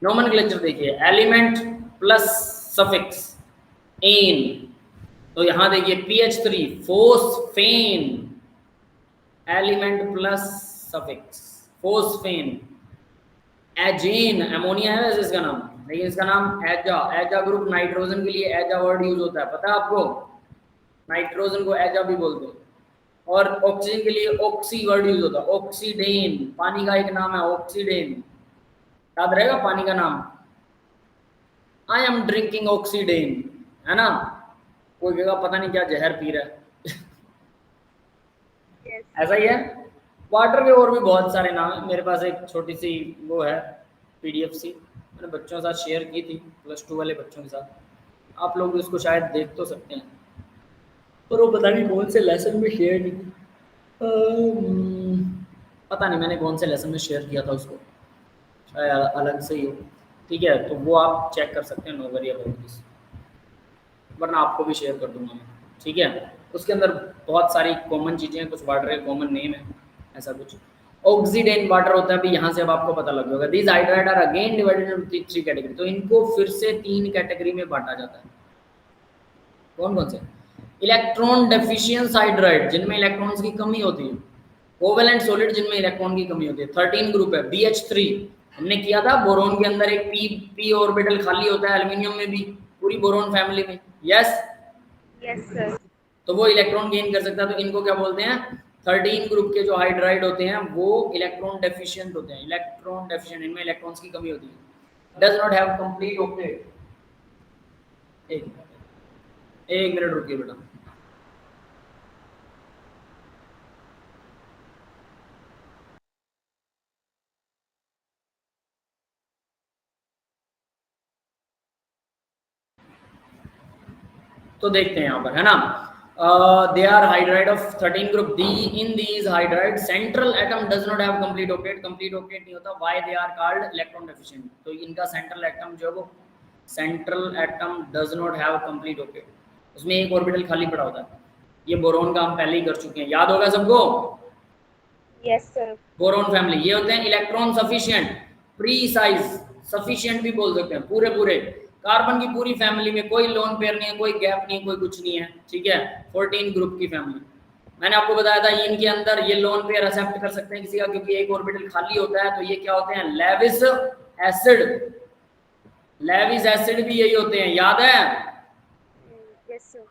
नोमेनक्लेचर देखिए, एलिमेंट प्लस सफिक्स एन, तो यहां देखिए PH3 phosphine, element plus suffix phosphine. Again, ammonia है वैसे इसका नाम, लेकिन इसका नाम एजा, एजा ग्रुप, नाइट्रोजन के लिए एजा वर्ड यूज होता है, पता है आपको? नाइट्रोजन को एजा भी बोलते हैं। और ऑक्सीजन के लिए ऑक्सी वर्ड यूज होता है, ऑक्सीडेन, पानी का एक नाम है ऑक्सीडेन, याद रहेगा पानी का नाम, आई एम ड्रिंकिंग ऑक्सीडेन, है ना? कोई कहेगा पता नहीं क्या जहर पी रहा है। Yes. ऐसा ही है। वाटर के और भी बहुत सारे नाम है, मेरे पास एक छोटी सी वो है PDF सी, मैंने बच्चों के साथ शेयर की थी, +2 वाले बच्चों के साथ, आप लोग उसको शायद देख तो सकते हैं, पर वो पता नहीं कौन से लेसन में शेयर नहीं की। पता नहीं मैंने कौन से लेसन में शेयर किया था उसको, शायद अलग से ही हो। ठीक है, तो वो आप चेक कर सकते हैं, नो वरी अबाउट दिस, वरना आपको भी शेयर कर दूंगा मैं। ठीक है, उसके अंदर बहुत सारी कॉमन चीज़ें हैं, कुछ वाटर के कॉमन नेम है, ऐसा कुछ। ऑक्सीडेन वाटर होता है, अभी यहाँ से अब आपको पता लग जाएगा। These hydride are again divided into 3 category, तो इनको फिर से 3 कैटेगरी में बांटा जाता है। कौन कौन से? इलेक्ट्रॉन डेफिशिएंस हाइड्राइड, जिनमें इलेक्ट्रॉन्स की कमी होती है। कोवेलेंट सॉलिड, जिनमें इलेक्ट्रॉन की कमी होती है। 13 ग्रुप है। BH3 हमने किया था, बोरोन के अंदर एक p ऑर्बिटल खाली होता है, एल्युमिनियम में भी, पूरी बोरोन फैमिली में। Yes, Yes, sir. तो वो इलेक्ट्रॉन गेन कर सकता है, तो इनको क्या बोलते हैं? 13 ग्रुप के जो हाइड्राइड होते हैं वो इलेक्ट्रॉन डेफिशिएंट होते हैं। इलेक्ट्रॉन डेफिशिएंट, इनमें इलेक्ट्रॉन्स की कमी होती है, does not have complete octet. एक मिनट रुकिए बेटा। तो देखते हैं यहाँ पर, है ना। They are hydride of 13 group d in these hydride central atom does not have complete octet नहीं होता। Why they are called electron deficient, तो इनका सेंट्रल एटम जो है वो central atom does not have complete octet, उसमें एक orbital खाली पड़ा होता है। ये बोरोन का हम पहले ही कर चुके हैं, याद होगा सबको। Yes, sir. बोरोन फैमिली, ये होते हैं इलेक्ट्रॉन सफिशिएंट, प्रीसाइज, सफिशिएंट भी बोल सकते हैं, पूरे पूरे। कार्बन की पूरी फैमिली में कोई लोन पेयर नहीं है, कोई गैप नहीं है, कोई कुछ नहीं है, ठीक है। 14 ग्रुप की फैमिली, मैंने आपको बताया था इनके अंदर ये लोन पेयर एक्सेप्ट कर सकते हैं किसी का, क्योंकि एक ऑर्बिटल खाली होता है। तो ये क्या होते हैं, लेविस एसिड, लेविस एसिड भी यही होते हैं, याद है। Yes, sir.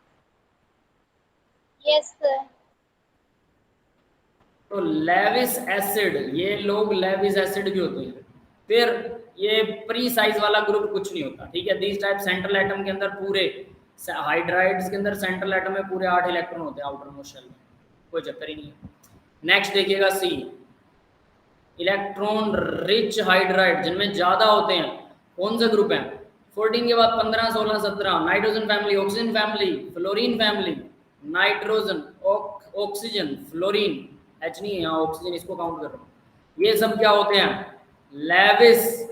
Yes, sir. तो लेविस एसिड, ये लोग लेविस एसिड भी होते हैं। फिर ये प्री साइज वाला ग्रुप कुछ नहीं होता, ठीक है। दिस टाइप सेंट्रल एटम के अंदर पूरे हाइड्राइड्स के अंदर सेंट्रल एटम में पूरे 8 इलेक्ट्रॉन होते हैं आउटर मोस्ट शेल में, कोई चक्कर ही नहीं है। नेक्स्ट देखिएगा सी, इलेक्ट्रॉन रिच हाइड्राइड, जिनमें ज्यादा होते हैं, कौन सा ग्रुप है। 14 के बाद 15, 16, 17, nitrogen family, oxygen family, fluorine family, nitrogen, oxygen, fluorine, H नहीं है यहाँ, ऑक्सीजन इसको काउंट कर रहा हूँ। ये सब क्या होते हैं, लेविस,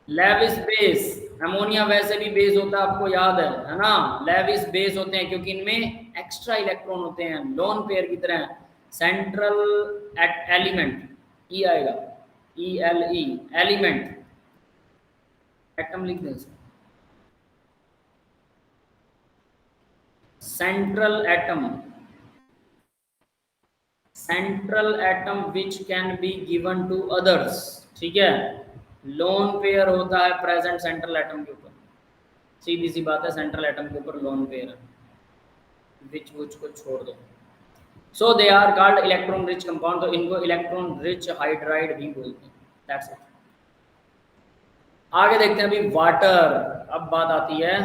लेविस बेस। अमोनिया वैसे भी बेस होता है, आपको याद है ना। लेविस बेस होते हैं क्योंकि इनमें एक्स्ट्रा इलेक्ट्रॉन होते हैं, लोन पेयर की तरह। सेंट्रल एलिमेंट, ई आएगा, ELE, एलिमेंट, एटम लिख दें, central atom, central atom which can be given to others, ठीक है। लोन पेयर होता है प्रेजेंट सेंट्रल एटम के ऊपर, सीधी सी बात है, सेंट्रल एटम के ऊपर लोन पेयर है, विच को छोड़ दो। So they are called electron rich compound, तो इनको इलेक्ट्रॉन रिच हाइड्राइड भी बोलते हैं, दैट्स इट। आगे देखते हैं अभी वाटर। अब बात आती है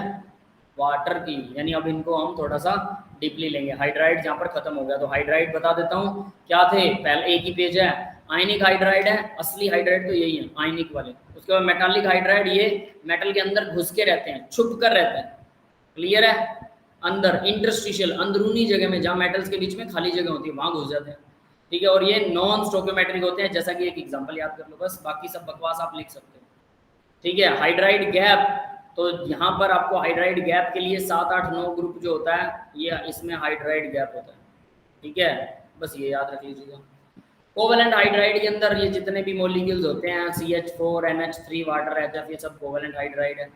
वाटर की, यानी अब इनको हम थोड़ा सा डीपली लेंगे। हाइड्राइड जहाँ पर खत्म हो गया, तो हाइड्राइड बता देता हूँ क्या थे, पहले एक ही पेज है। आयनिक हाइड्राइड है, असली हाइड्राइड तो यही है, आयनिक वाले। उसके बाद मेटालिक हाइड्राइड, ये मेटल के अंदर घुस के रहते हैं, छुप कर रहते हैं, क्लियर है। अंदर इंटरस्टिशियल, अंदरूनी जगह में, जहाँ मेटल्स के बीच में खाली जगह होती है वहाँ घुस जाते हैं, ठीक है। और ये नॉन स्टोकियोमेट्रिक होते हैं, जैसा कि एक एग्जाम्पल याद कर लो बस, बाकी सब बकवास आप लिख सकते हो, ठीक है। हाइड्राइड गैप, तो यहाँ पर आपको हाइड्राइड गैप के लिए 7, 8, 9 ग्रुप जो होता है, ये इसमें हाइड्राइड गैप होता है, ठीक है। बस ये याद रख लीजिएगा। कोवेलेंट हाइड्राइड के अंदर ये जितने भी मॉलिक्यूल्स होते हैं, CH4, NH3, वाटर, HF, ये सब कोवेलेंट हाइड्राइड है,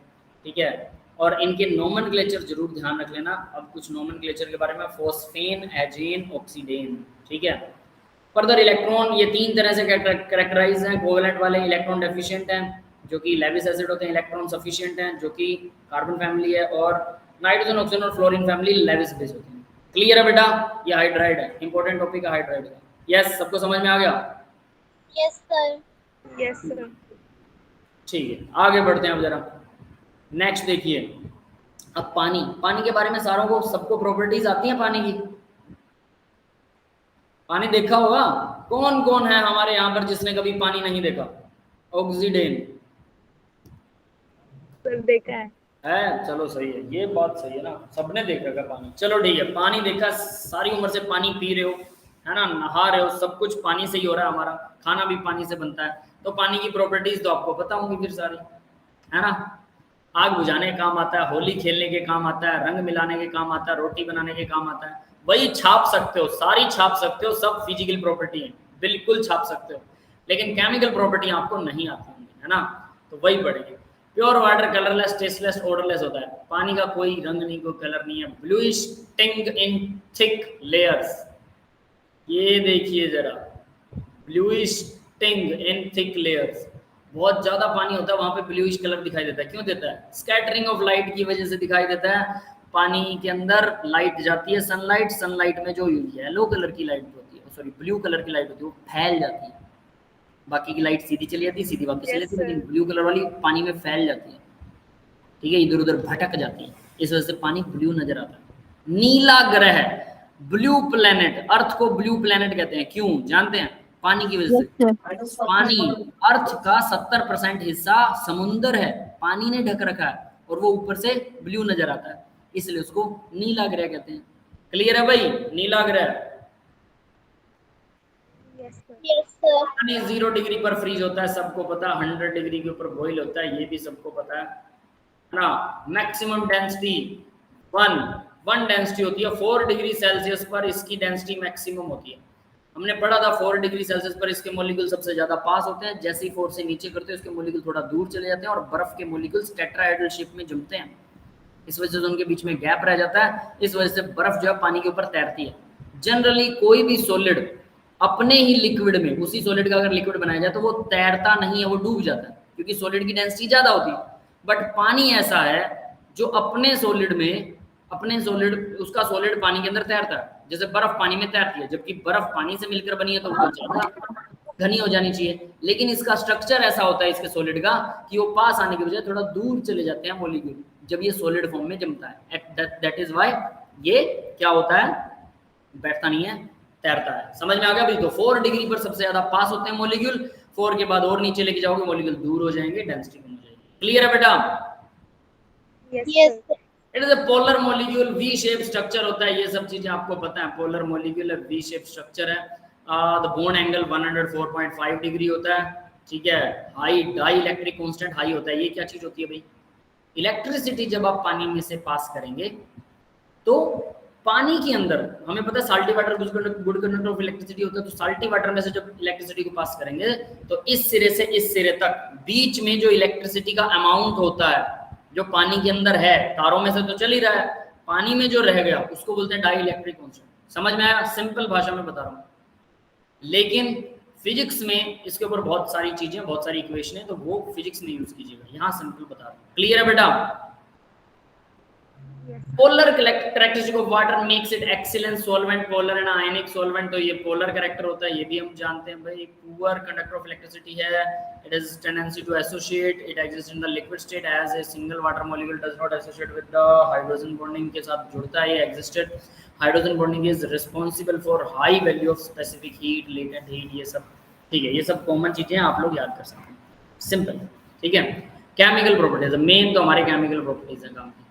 ठीक है। और इनके नोमेनक्लेचर जरूर ध्यान रख लेना। अब कुछ नोमेनक्लेचर के बारे में, फॉस्फेन, एजेन, ऑक्सीडेन, ठीक है। फर्दर इलेक्ट्रॉन ये 3 तरह से कैरेक्टराइज हैं। कोवेलेंट वाले इलेक्ट्रॉन डेफिशिएंट हैं, जो कि लेविस एसिड होते हैं। इलेक्ट्रॉन सफिशिएंट हैं, जो कि कार्बन फैमिली है। और नाइट्रोजन, ऑक्सीजन और फ्लोरीन फैमिली लेविस बेस होती है। क्लियर है बेटा, ये हाइड्राइड है, इंपॉर्टेंट टॉपिक है हाइड्राइड का। यस, सबको समझ में आ गया। Yes, sir. Yes, sir. ठीक है, आगे बढ़ते हैं अब जरा। नेक्स्ट देखिए, अब पानी, पानी के बारे में सारों को, सबको प्रॉपर्टीज आती हैं पानी की। पानी देखा होगा, कौन कौन है हमारे यहाँ पर जिसने कभी पानी नहीं देखा। ऑक्सीडेन सर देखा है। चलो सही है, ये बात सही है ना, सबने देख रखा पानी। चलो ठीक है, पानी देखा, सारी उम्र से पानी पी रहे हो, है ना, नहा रहे हो, सब कुछ पानी से ही हो रहा है हमारा, खाना भी पानी से बनता है। तो पानी की प्रॉपर्टीज तो आपको पता होंगी फिर सारी, है ना। आग बुझाने के काम आता है, होली खेलने के काम आता है, रंग मिलाने के काम आता है, रोटी बनाने के काम आता है। वही छाप सकते हो, सारी छाप सकते हो, सब फिजिकल प्रॉपर्टी है, बिल्कुल छाप सकते हो। लेकिन केमिकल प्रॉपर्टी आपको नहीं आती होंगी, है ना, तो वही पड़ेगी। Pure water colourless, tasteless, odourless होता है। पानी का कोई रंग नहीं, कोई कलर नहीं है। ब्लूइश टिंग इन थिक लेयर्स, ये देखिए जरा, ब्लूइश टिंग इन थिक लेयर्स, बहुत ज्यादा पानी होता है वहां पे ब्लूइश कलर दिखाई देता है। क्यों देता है? स्कैटरिंग ऑफ लाइट की वजह से दिखाई देता है। पानी के अंदर लाइट जाती है, सनलाइट, सनलाइट में जो येलो कलर की लाइट होती है, सॉरी ब्लू कलर की लाइट होती है, वो फैल जाती है। बाकी की लाइट सीधी चली जाती है, सीधी वापस चली जाती है, लेकिन ब्लू कलर वाली पानी में फैल जाती है, ठीक है, इधर उधर भटक जाती है, इस वजह से पानी ब्लू नजर आता है। नीला ग्रह, ब्लू प्लेनेट, अर्थ को ब्लू प्लेनेट कहते हैं, क्यों जानते हैं? पानी की वजह से। पानी, अर्थ का 70% हिस्सा समुंदर है, पानी ने ढक रखा है, और वो ऊपर से ब्लू नजर आता है, इसलिए उसको नीला ग्रह कहते हैं। क्लियर है भाई? नीला ग्रह यस सर। पानी 0 डिग्री पर फ्रीज होता है, सबको पता है। 100 डिग्री के ऊपर बॉईल होता है, ये भी सबको पता है ना। मैक्सिमम डेंसिटी वन डेंसिटी होती है 4 डिग्री सेल्सियस पर, इसकी डेंसिटी मैक्सिमम होती है। हमने पढ़ा था 4 डिग्री सेल्सियस पर इसके मॉलिक्यूल सबसे ज्यादा पास होते हैं, जैसे ही 4 से नीचे करते हैं उसके मॉलिक्यूल थोड़ा दूर चले जाते हैं और बर्फ के मॉलिक्यूल्स टेट्राहेड्रल शेप में जमते हैं, इस वजह से उनके बीच में गैप रह जाता है, इस वजह से बर्फ जो है पानी के ऊपर तैरती है। जनरली कोई भी सॉलिड अपने ही लिक्विड में, उसी सॉलिड का अगर लिक्विड बनाया जाए तो वो तैरता नहीं है, वो डूब जाता है, क्योंकि सॉलिड की डेंसिटी ज्यादा होती है। बट पानी ऐसा है जो अपने सॉलिड में, उसका सॉलिड पानी के अंदर तैरता है, जैसे बर्फ पानी में तैरती है, जबकि बर्फ पानी से मिलकर बनी है तो वो ज्यादा घनी हो जानी चाहिए, लेकिन इसका स्ट्रक्चर ऐसा होता है इसके सॉलिड का कि वो पास आने की बजाय थोड़ा दूर चले जाते हैं मॉलिक्यूल, जब ये सॉलिड फॉर्म में जमता है। दैट इज व्हाई ये क्या होता है, बैठता नहीं है, तैरता है। समझ में आ गया भाई? तो 4 डिग्री पर सबसे ज्यादा पास होते हैं मॉलिक्यूल, 4 के बाद और नीचे लेके जाओगे मॉलिक्यूल दूर हो जाएंगे, डेंसिटी कम हो जाएगी। क्लियर है बेटा? Yes sir. It is a polar molecule, V shape structure होता है, ये सब चीजें आपको पता है। पोलर मॉलिक्यूल है, वी शेप स्ट्रक्चर है। द बोन एंगल 104.5 डिग्री होता है, ठीक है। High dielectric constant high होता है। ये क्या चीज होती है भाई? इलेक्ट्रिसिटी जब आप पानी में से पास करेंगे तो पानी के अंदर, हमें पता है salty water good conductor of electricity होता है, तो साल्टी वाटर में से जब इलेक्ट्रिसिटी को पास करेंगे तो इस सिरे से इस सिरे तक बीच में जो इलेक्ट्रिसिटी का अमाउंट होता है जो पानी के अंदर है, तारों में से तो चल ही रहा है, पानी में जो रह गया उसको बोलते हैं डाई इलेक्ट्रिक कांस्टेंट। समझ में आया? सिंपल भाषा में बता रहा हूँ, लेकिन फिजिक्स में इसके ऊपर बहुत सारी चीजें, बहुत सारी इक्वेशन है, तो वो फिजिक्स में यूज कीजिएगा, यहाँ सिंपल बता रहा हूँ। क्लियर है बेटा? Polar characteristic of water makes it excellent solvent, polar and ionic solvent, तो ये पोलर कैरेक्टर होता है, ये भी हम जानते हैं भाई। पुअर कंडक्टर ऑफ इलेक्ट्रिसिटी है, it is tendency to associate, it exist in the liquid state as a single water molecule does not associate with the hydrogen bonding के साथ जुड़ता है, ये existed. Hydrogen bonding is responsible for high value of specific heat, latent heat, ये सब ठीक है, ये सब कॉमन चीजें आप लोग याद कर सकते हैं, सिंपल, ठीक है। केमिकल प्रॉपर्टीज, मेन तो हमारे केमिकल प्रॉपर्टीज है काम की।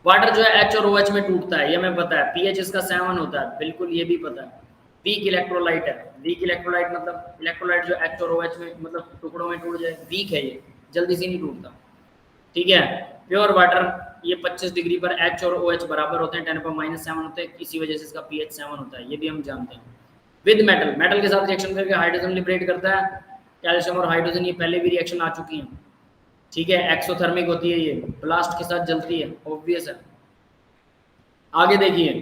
वाटर जो है H और OH में टूटता है, ये हमें पता है। pH इसका 7 होता है, बिल्कुल ये भी पता है। वीक इलेक्ट्रोलाइट है, वीक इलेक्ट्रोलाइट मतलब इलेक्ट्रोलाइट जो H और OH में मतलब टुकड़ों में टूट जाए, वीक है ये, जल्दी से नहीं टूटता, ठीक है। प्योर वाटर ये 25 डिग्री पर H और OH बराबर होते हैं, 10⁻⁷ होते हैं, इसी वजह से इसका pH 7 होता है, ये भी हम जानते हैं। विद मेटल, मेटल के साथ रिएक्शन करके हाइड्रोजन लिबरेट करता है, कैल्शियम और हाइड्रोजन, ये पहले भी रिएक्शन आ चुकी है, ठीक है। एक्सोथर्मिक होती है, ये ब्लास्ट के साथ जलती है, ऑब्वियस है। आगे देखिए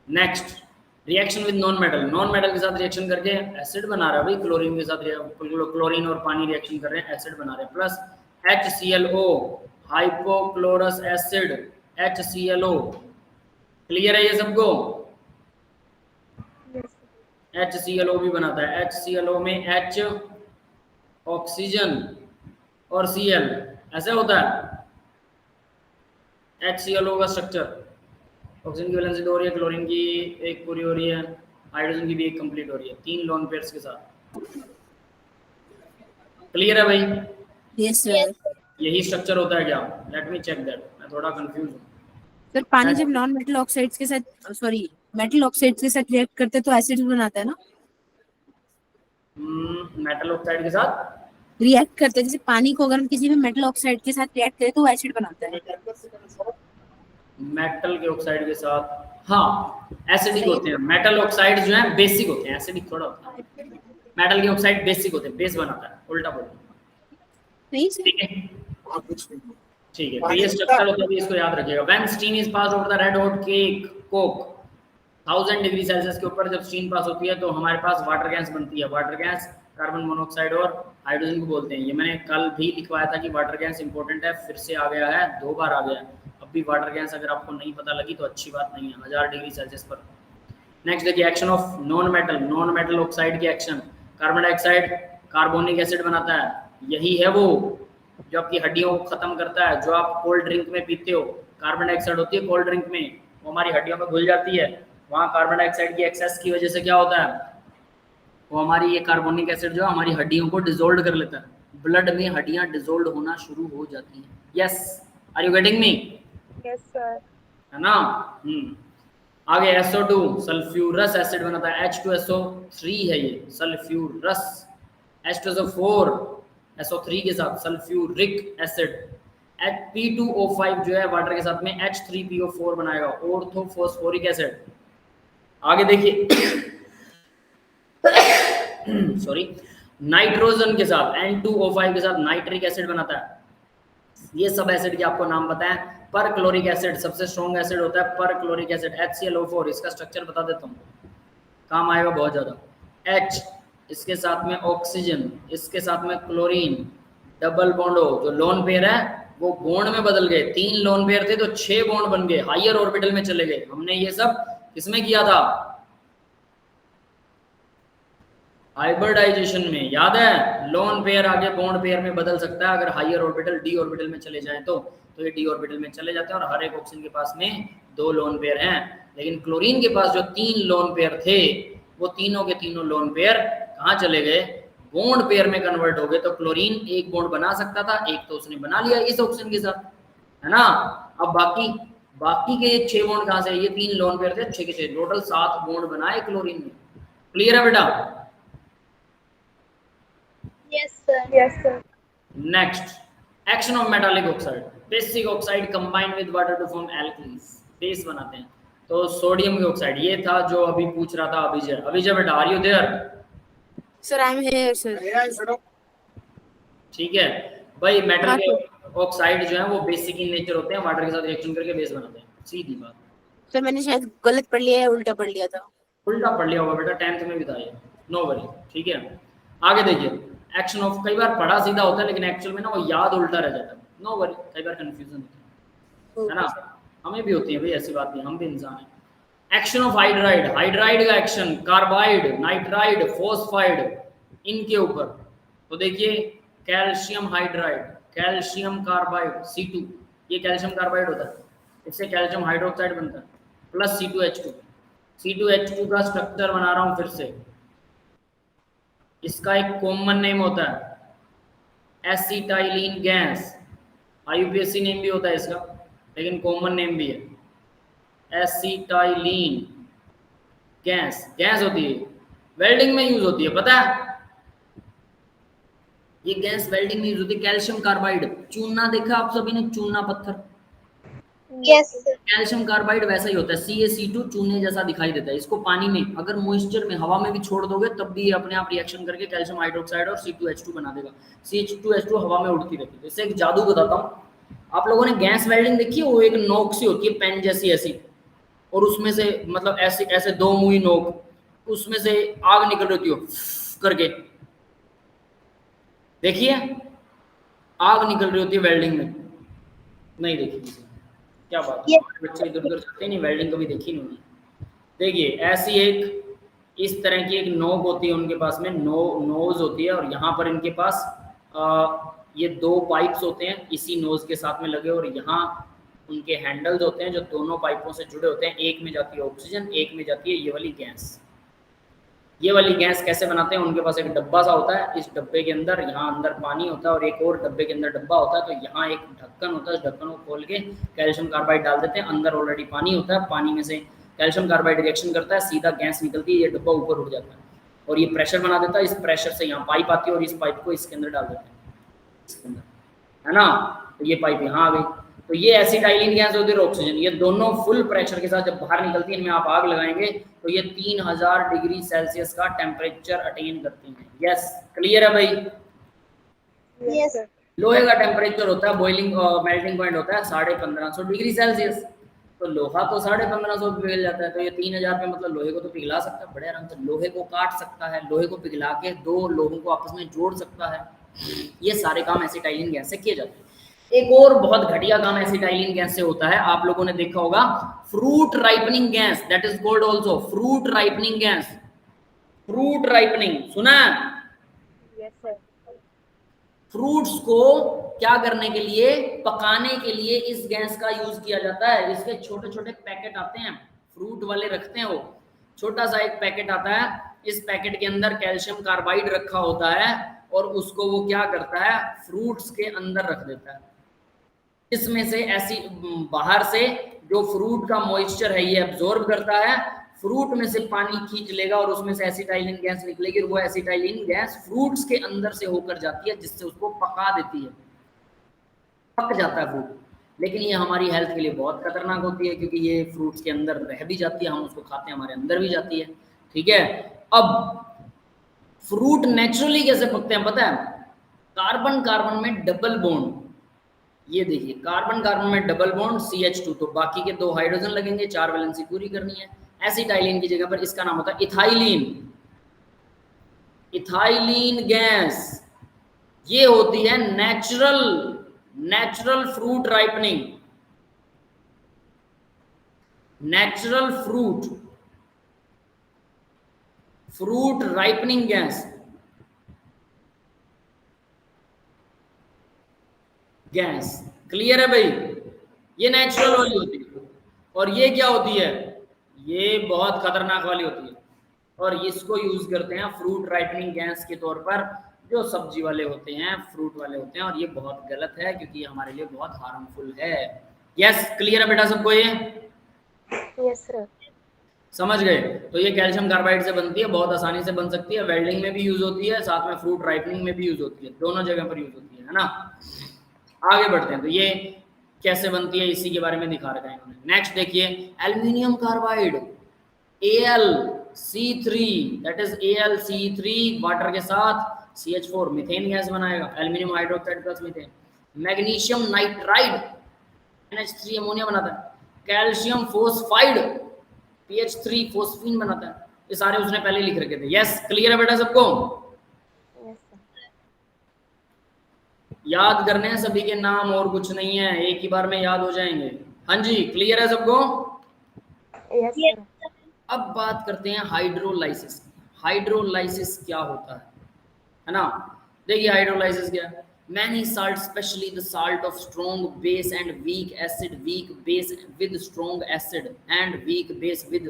next, reaction with non metal, non metal के साथ रिएक्शन करके एसिड बना रहा है भाई, क्लोरीन के साथ, क्लोरीन और पानी रिएक्शन कर रहे हैं, एसिड बना रहे हैं, plus HClO hypochlorous acid, HClO, clear है ये सबको? HClO भी बनाता है, HClO में H ऑक्सीजन और Cl ऐसे होता है HClO का स्ट्रक्चर। ऑक्सीजन की वैलेंसी 2 हो रही है, क्लोरीन की 1 पूरी हो रही है, हाइड्रोजन की भी 1 कंप्लीट हो रही है, 3 लोन पेयर्स के साथ। क्लियर है भाई? Yes sir. यही स्ट्रक्चर होता है क्या? लेट मी चेक दैट, मैं थोड़ा कंफ्यूज हूँ। सर पानी जब नॉन मेटल ऑक्साइड्स के साथ, सॉरी मेटल ऑक्साइड्स के साथ रिएक्ट करते हैं तो एसिड बनाता है ना? मेटल ऑक्साइड के साथ रिएक्ट करते हैं, जैसे पानी को अगर हम किसी भी मेटल ऑक्साइड के साथ रिएक्ट करें तो एसिड बनाता है। मेटल के ऑक्साइड के साथ, हाँ एसिडिक होते हैं। मेटल ऑक्साइड जो है बेसिक होते हैं, एसिडिक थोड़ा होता है। मेटल के ऑक्साइड बेसिक होते हैं, बेस बनाता है, उल्टा बोल नहीं सर, ठीक है, ठीक है। तो ये स्ट्रक्चर होता है, इसको याद रखिएगा। When steam is pass over the red hot cake Coke 1000 degree Celsius के ऊपर जब स्टीम पास होती है तो हमारे पास वाटर गैस बनती है। वाटर गैस कार्बन मोनोऑक्साइड और हाइड्रोजन को बोलते हैं। ये मैंने कल भी लिखवाया था कि वाटर गैस इंपॉर्टेंट है, फिर से आ गया है, 2 बार आ गया है। अब भी वाटर गैस अगर आपको नहीं पता लगी तो अच्छी बात नहीं है, 1000 डिग्री सेल्सियस पर। नेक्स्ट देखिए, action of non metal oxide की action. Carbon dioxide carbonic acid बनाता है, यही है वो जो आपकी हड्डियों को खत्म करता है। जो आप कोल्ड ड्रिंक में पीते हो, कार्बन डाइऑक्साइड होती है कोल्ड ड्रिंक में, वो हमारी हड्डियों में घुल जाती है। वहाँ कार्बन डाइऑक्साइड की एक्सेस की वजह से क्या होता है, वो हमारी ये कार्बोनिक एसिड जो हमारी हड्डियों को डिसोल्व कर लेता है। ब्लड में हड्डियां डिसोल्व होना शुरू हो जाती हैं। Yes, are you getting me? Yes, sir. है ना? आगे SO2 सल्फ्यूरस एसिड बनाता है, H2SO3 है ये सल्फ्यूरस, H2SO4 SO3 के साथ सल्फ्यूरिक एसिड, P2O5 जो है वाटर के साथ में H3PO4 बनाएगा, ऑर्थोफॉस्फोरिक एसिड। आगे देखिए सॉरी, नाइट्रोजन के साथ N2O5 के साथ नाइट्रिक एसिड बनाता है। ये सब एसिड के आपको नाम बताएं। पर क्लोरिक एसिड सबसे स्ट्रॉन्ग एसिड होता है, पर क्लोरिक एसिड HClO4, इसका स्ट्रक्चर बता देता हूँ, काम आएगा बहुत ज्यादा। H, इसके साथ में ऑक्सीजन, इसके साथ में क्लोरीन, डबल बॉन्ड हो, जो लोन पेयर है वो बॉन्ड में बदल गए, 3 लोन पेयर थे तो 6 बॉन्ड बन गए, हायर ऑर्बिटल में चले गए। हमने ये सब किसमें किया था? हाइब्रिडाइजेशन में, याद है? लोन पेयर आगे बॉन्ड पेयर में बदल सकता है अगर हायर ऑर्बिटल डी ऑर्बिटल में चले जाए तो ये डी ऑर्बिटल में चले जाते हैं और हर एक ऑक्सीजन के पास में 2 लोन पेयर हैं। लेकिन क्लोरीन के पास जो 3 लोन पेयर थे वो तीनों के तीनों लोन पेयर कहाँ चले गए? बॉन्ड पेयर में कन्वर्ट हो गए। तो क्लोरीन एक बॉन्ड बना सकता था, एक तो उसने बना लिया इस ऑक्सीजन के साथ, है ना? अब बाकी के 6 बॉन्ड कहाँ से? ये 3 लोन पेयर थे, 6 के 6 टोटल 7 बॉन्ड बनाए क्लोरीन में। क्लियर है बेटा? Yes, sir. Yes, sir. Next, action of metallic oxide. Basic oxide combined with water to form alkalis. Base बनाते हैं। तो सोडियम की ऑक्साइड ये था जो अभी पूछ रहा था अभिजय। अभिजय बेटा, are you there? Sir I am here sir. ठीक है भाई, मेटल के ऑक्साइड जो है वो बेसिक इन नेचर होते हैं, वाटर के साथ रिएक्शन करके बेस बनाते हैं, सीधी बात। सर मैंने शायद गलत पढ़ लिया है, उल्टा पढ़ लिया था। उल्टा पढ़ लिया होगा बेटा, 10th में भी था ये, नो वरी। ठीक है, आगे देखिए, एक्शन ऑफ, कई बार पढ़ा सीधा होता है लेकिन एक्चुअल में ना वो याद उल्टा रह जाता है, नो वरी, कई बार कंफ्यूजन होता है ना, हमें भी होती है भाई, ऐसी बात नहीं, हम भी इंसान हैं। एक्शन ऑफ हाइड्राइड, हाइड्राइड का एक्शन कार्बाइड, नाइट्राइड, फॉस्फाइड, इनके ऊपर। तो देखिए calcium hydride, calcium carbide C2, ये कैल्शियम कार्बाइड होता है, इससे कैल्शियम हाइड्रोक्साइड बनता है प्लस C2H2। C2H2 का स्ट्रक्चर बना रहा हूं फिर से, इसका एक कॉमन नेम होता है एसिटाइलिन गैस, IUPAC नेम भी होता है इसका, लेकिन कॉमन नेम भी है एसिटाइलिन गैस। गैस होती है, वेल्डिंग में यूज होती है, पता है? ये गैस वेल्डिंग में यूज होती है। कैल्शियम कार्बाइड, चूना देखा आप सभी ने, चूना पत्थर, Yes, sir. कैल्शियम कार्बाइड वैसा ही होता है, CaC2 चूने जैसा दिखाई देता है। इसको पानी में अगर मॉइस्चर में, हवा में भी छोड़ दोगे तब भी ये अपने आप रिएक्शन करके कैल्शियम हाइड्रोक्साइड और C2H2 बना देगा। C2H2 हवा में उड़ती रहती है। इससे एक जादू बताता हूँ, आप लोगों ने गैस वेल्डिंग देखी है? वो एक नोक सी होती है, पेन जैसी ऐसी, और उसमें से मतलब ऐसे ऐसे 2 मुई नोक, उसमें से आग निकल रही होती है करके, देखिए आग निकल रही होती है वेल्डिंग में, नहीं देखी? क्या बात है, बच्चे इधर उधर चलते नहीं, वेल्डिंग कभी देखी नहीं। देखिए ऐसी एक, इस तरह की एक नोक होती है उनके पास में, नोज होती है, और यहाँ पर इनके पास ये 2 पाइप्स होते हैं इसी नोज के साथ में लगे, और यहाँ उनके हैंडल्स होते हैं जो दोनों पाइपों से जुड़े होते हैं। एक में जाती है ऑक्सीजन, एक में जाती है ये वाली गैस। ये वाली गैस कैसे बनाते हैं? उनके पास एक डब्बा सा होता है, इस डब्बे के अंदर, यहाँ अंदर पानी होता है और एक और डब्बे के अंदर डब्बा होता है, तो यहाँ एक ढक्कन होता है, उस ढक्कन को खोल के कैल्शियम कार्बाइड डाल देते हैं, अंदर ऑलरेडी पानी होता है, पानी में से कैल्शियम कार्बाइड रिएक्शन करता है, सीधा गैस निकलती है, ये डब्बा ऊपर उठ जाता है और ये प्रेशर बना देता है। इस प्रेशर से यहाँ पाइप आती है और इस पाइप को इसके अंदर डाल देते हैं, इसके अंदर, है ना? तो ये पाइप यहाँ आ गई, तो ये एसिटाइलिन गैस होती है और ऑक्सीजन, ये दोनों फुल प्रेशर के साथ जब बाहर निकलती है, इनमें आप आग लगाएंगे तो ये 3000 डिग्री सेल्सियस का टेम्परेचर अटेन करती हैं। यस, क्लियर है भाई? Yes. लोहे का टेम्परेचर होता है, बॉइलिंग मेल्टिंग पॉइंट होता है 1550 डिग्री सेल्सियस, तो लोहा तो 1550 पे पिघल जाता है, तो ये 3000 पे मतलब लोहे को तो पिघला सकता है बड़े आराम से, लोहे को काट सकता है, लोहे को पिघला के 2 लोहों को आपस में जोड़ सकता है। ये सारे काम एसिटाइलिन गैस से किए जाते हैं। एक और बहुत घटिया काम एसिटाइलिन गैस से होता है, आप लोगों ने देखा होगा, fruit ripening gas, that is called also fruit ripening gas. Fruit ripening सुना? Yes, sir. फ्रूट्स को क्या करने के लिए? पकाने के लिए इस गैस का यूज किया जाता है। इसके छोटे छोटे पैकेट आते हैं, फ्रूट वाले रखते हैं, वो छोटा सा एक पैकेट आता है, इस पैकेट के अंदर कैल्शियम कार्बाइड रखा होता है और उसको वो क्या करता है? फ्रूट्स के अंदर रख देता है। इसमें से बाहर से जो फ्रूट का मॉइस्चर है ये एब्जॉर्ब करता है, फ्रूट में से पानी खींच लेगा और उसमें से एसिटाइलिन गैस निकलेगी। वो एसिटाइलिन गैस फ्रूट्स के अंदर से होकर जाती है, जिससे उसको पका देती है, पक जाता है फ्रूट। लेकिन ये हमारी हेल्थ के लिए बहुत खतरनाक होती है, क्योंकि ये फ्रूट्स के अंदर रह भी जाती है, हम उसको खाते हैं, हमारे अंदर भी जाती है। ठीक है, अब फ्रूट नेचुरली कैसे पकते हैं पता है? कार्बन कार्बन में डबल बॉन्ड, ये देखिए कार्बन कार्बन में डबल बॉन्ड CH2, तो बाकी के 2 हाइड्रोजन लगेंगे, 4 वैलेंसी पूरी करनी है। एसिटाइलिन की जगह पर इसका नाम होता है इथाइलिन। इथाइलिन गैस ये होती है natural fruit ripening, natural fruit ripening gas. Clear है भाई? ये नेचुरल वाली होती है, और ये क्या होती है? ये बहुत खतरनाक वाली होती है, और इसको यूज करते हैं फ्रूट राइपनिंग गैस के तौर पर, जो सब्जी वाले होते हैं, फ्रूट वाले होते हैं, और ये बहुत गलत है, क्योंकि ये हमारे लिए बहुत हार्मफुल है। यस, क्लियर है बेटा सबको? ये यस सर। समझ गए? तो ये कैल्शियम कार्बाइड से बनती है, बहुत आसानी से बन सकती है, वेल्डिंग में भी यूज होती है, साथ में फ्रूट राइपनिंग में भी यूज होती है, दोनों जगह पर यूज होती है ना। आगे बढ़ते हैं, तो ये कैसे बनती है इसी के बारे में दिखा रखा है इन्होंने। नेक्स्ट देखिए, aluminium carbide AlC3, that is AlC3 water के साथ CH4 मीथेन गैस बनाएगा, aluminium hydroxide plus methane. Magnesium nitride NH3 ammonia बनाता है, कैल्शियम फोस्फाइड PH3 फोस्फीन बनाता है। ये सारे उसने पहले लिख रखे थे। यस, क्लियर है बेटा सबको? याद करने हैं सभी के नाम, और कुछ नहीं है, एक ही बार में याद हो जाएंगे। हाँ जी, क्लियर है सबको? Yes sir. अब बात करते हैं हाइड्रोलाइसिस। हाइड्रोलाइसिस क्या होता है ना? देखिए हाइड्रोलाइसिस क्या है? Many salt, specially the salt of strong base and weak acid, weak base with strong acid and weak base with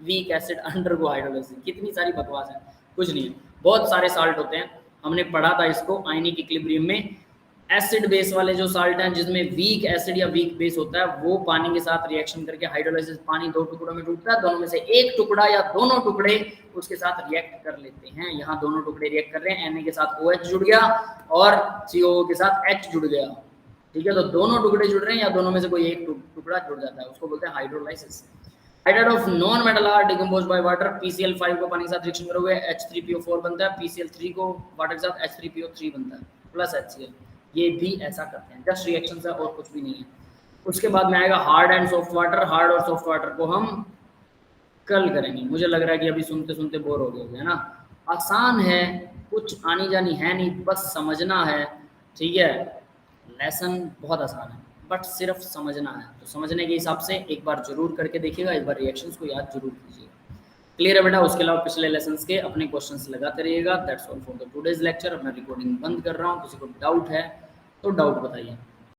weak acid undergo hydrolysis. कितनी सारी बकवास है, कुछ नहीं है, बहुत सारे साल्ट होते हैं, हमने पढ़ा था इसको आयनिक इक्विलिब्रियम में। एसिड बेस वाले जो साल्ट हैं, जिसमें वीक एसिड या वीक बेस होता है, वो पानी के साथ रिएक्शन करके हाइड्रोलाइसिस, पानी 2 टुकड़ों में टूटता है, दोनों में से एक टुकड़ा या दोनों टुकड़े उसके साथ रिएक्ट कर लेते हैं। यहाँ दोनों टुकड़े रिएक्ट कर रहे हैं, Na के साथ OH जुड़ गया और COO के साथ H जुड़ गया। ठीक है, तो दोनों टुकड़े जुड़ रहे हैं या दोनों में से कोई एक टुकड़ा जुड़ जाता है, उसको बोलते हैं hydrolysis. Hydride of non metal are decomposed by water. PCl5 को पानी के साथ रिएक्शन करोगे H3PO4 बनता है, PCl3 को वाटर के साथ H3PO3 बनता है प्लस HCl। ये भी ऐसा करते हैं, जस्ट रिएक्शन है और कुछ भी नहीं है। उसके बाद में आएगा hard and soft water. Hard और सॉफ्ट वाटर को हम कल करेंगे, मुझे लग रहा है कि अभी सुनते सुनते बोर हो गए है ना। आसान है, कुछ आनी जानी है नहीं, बस समझना है। ठीक है, लेसन बहुत आसान है, बट सिर्फ समझना है। तो समझने के हिसाब से एक बार जरूर करके देखिएगा, एक बार रिएक्शंस को याद जरूर कीजिएगा। क्लियर है बेटा? उसके अलावा पिछले लेसन्स के अपने क्वेश्चंस लगाते रहिएगा। That's all for the today's lecture. अपना रिकॉर्डिंग बंद कर रहा हूँ, किसी को डाउट है तो डाउट बताइए।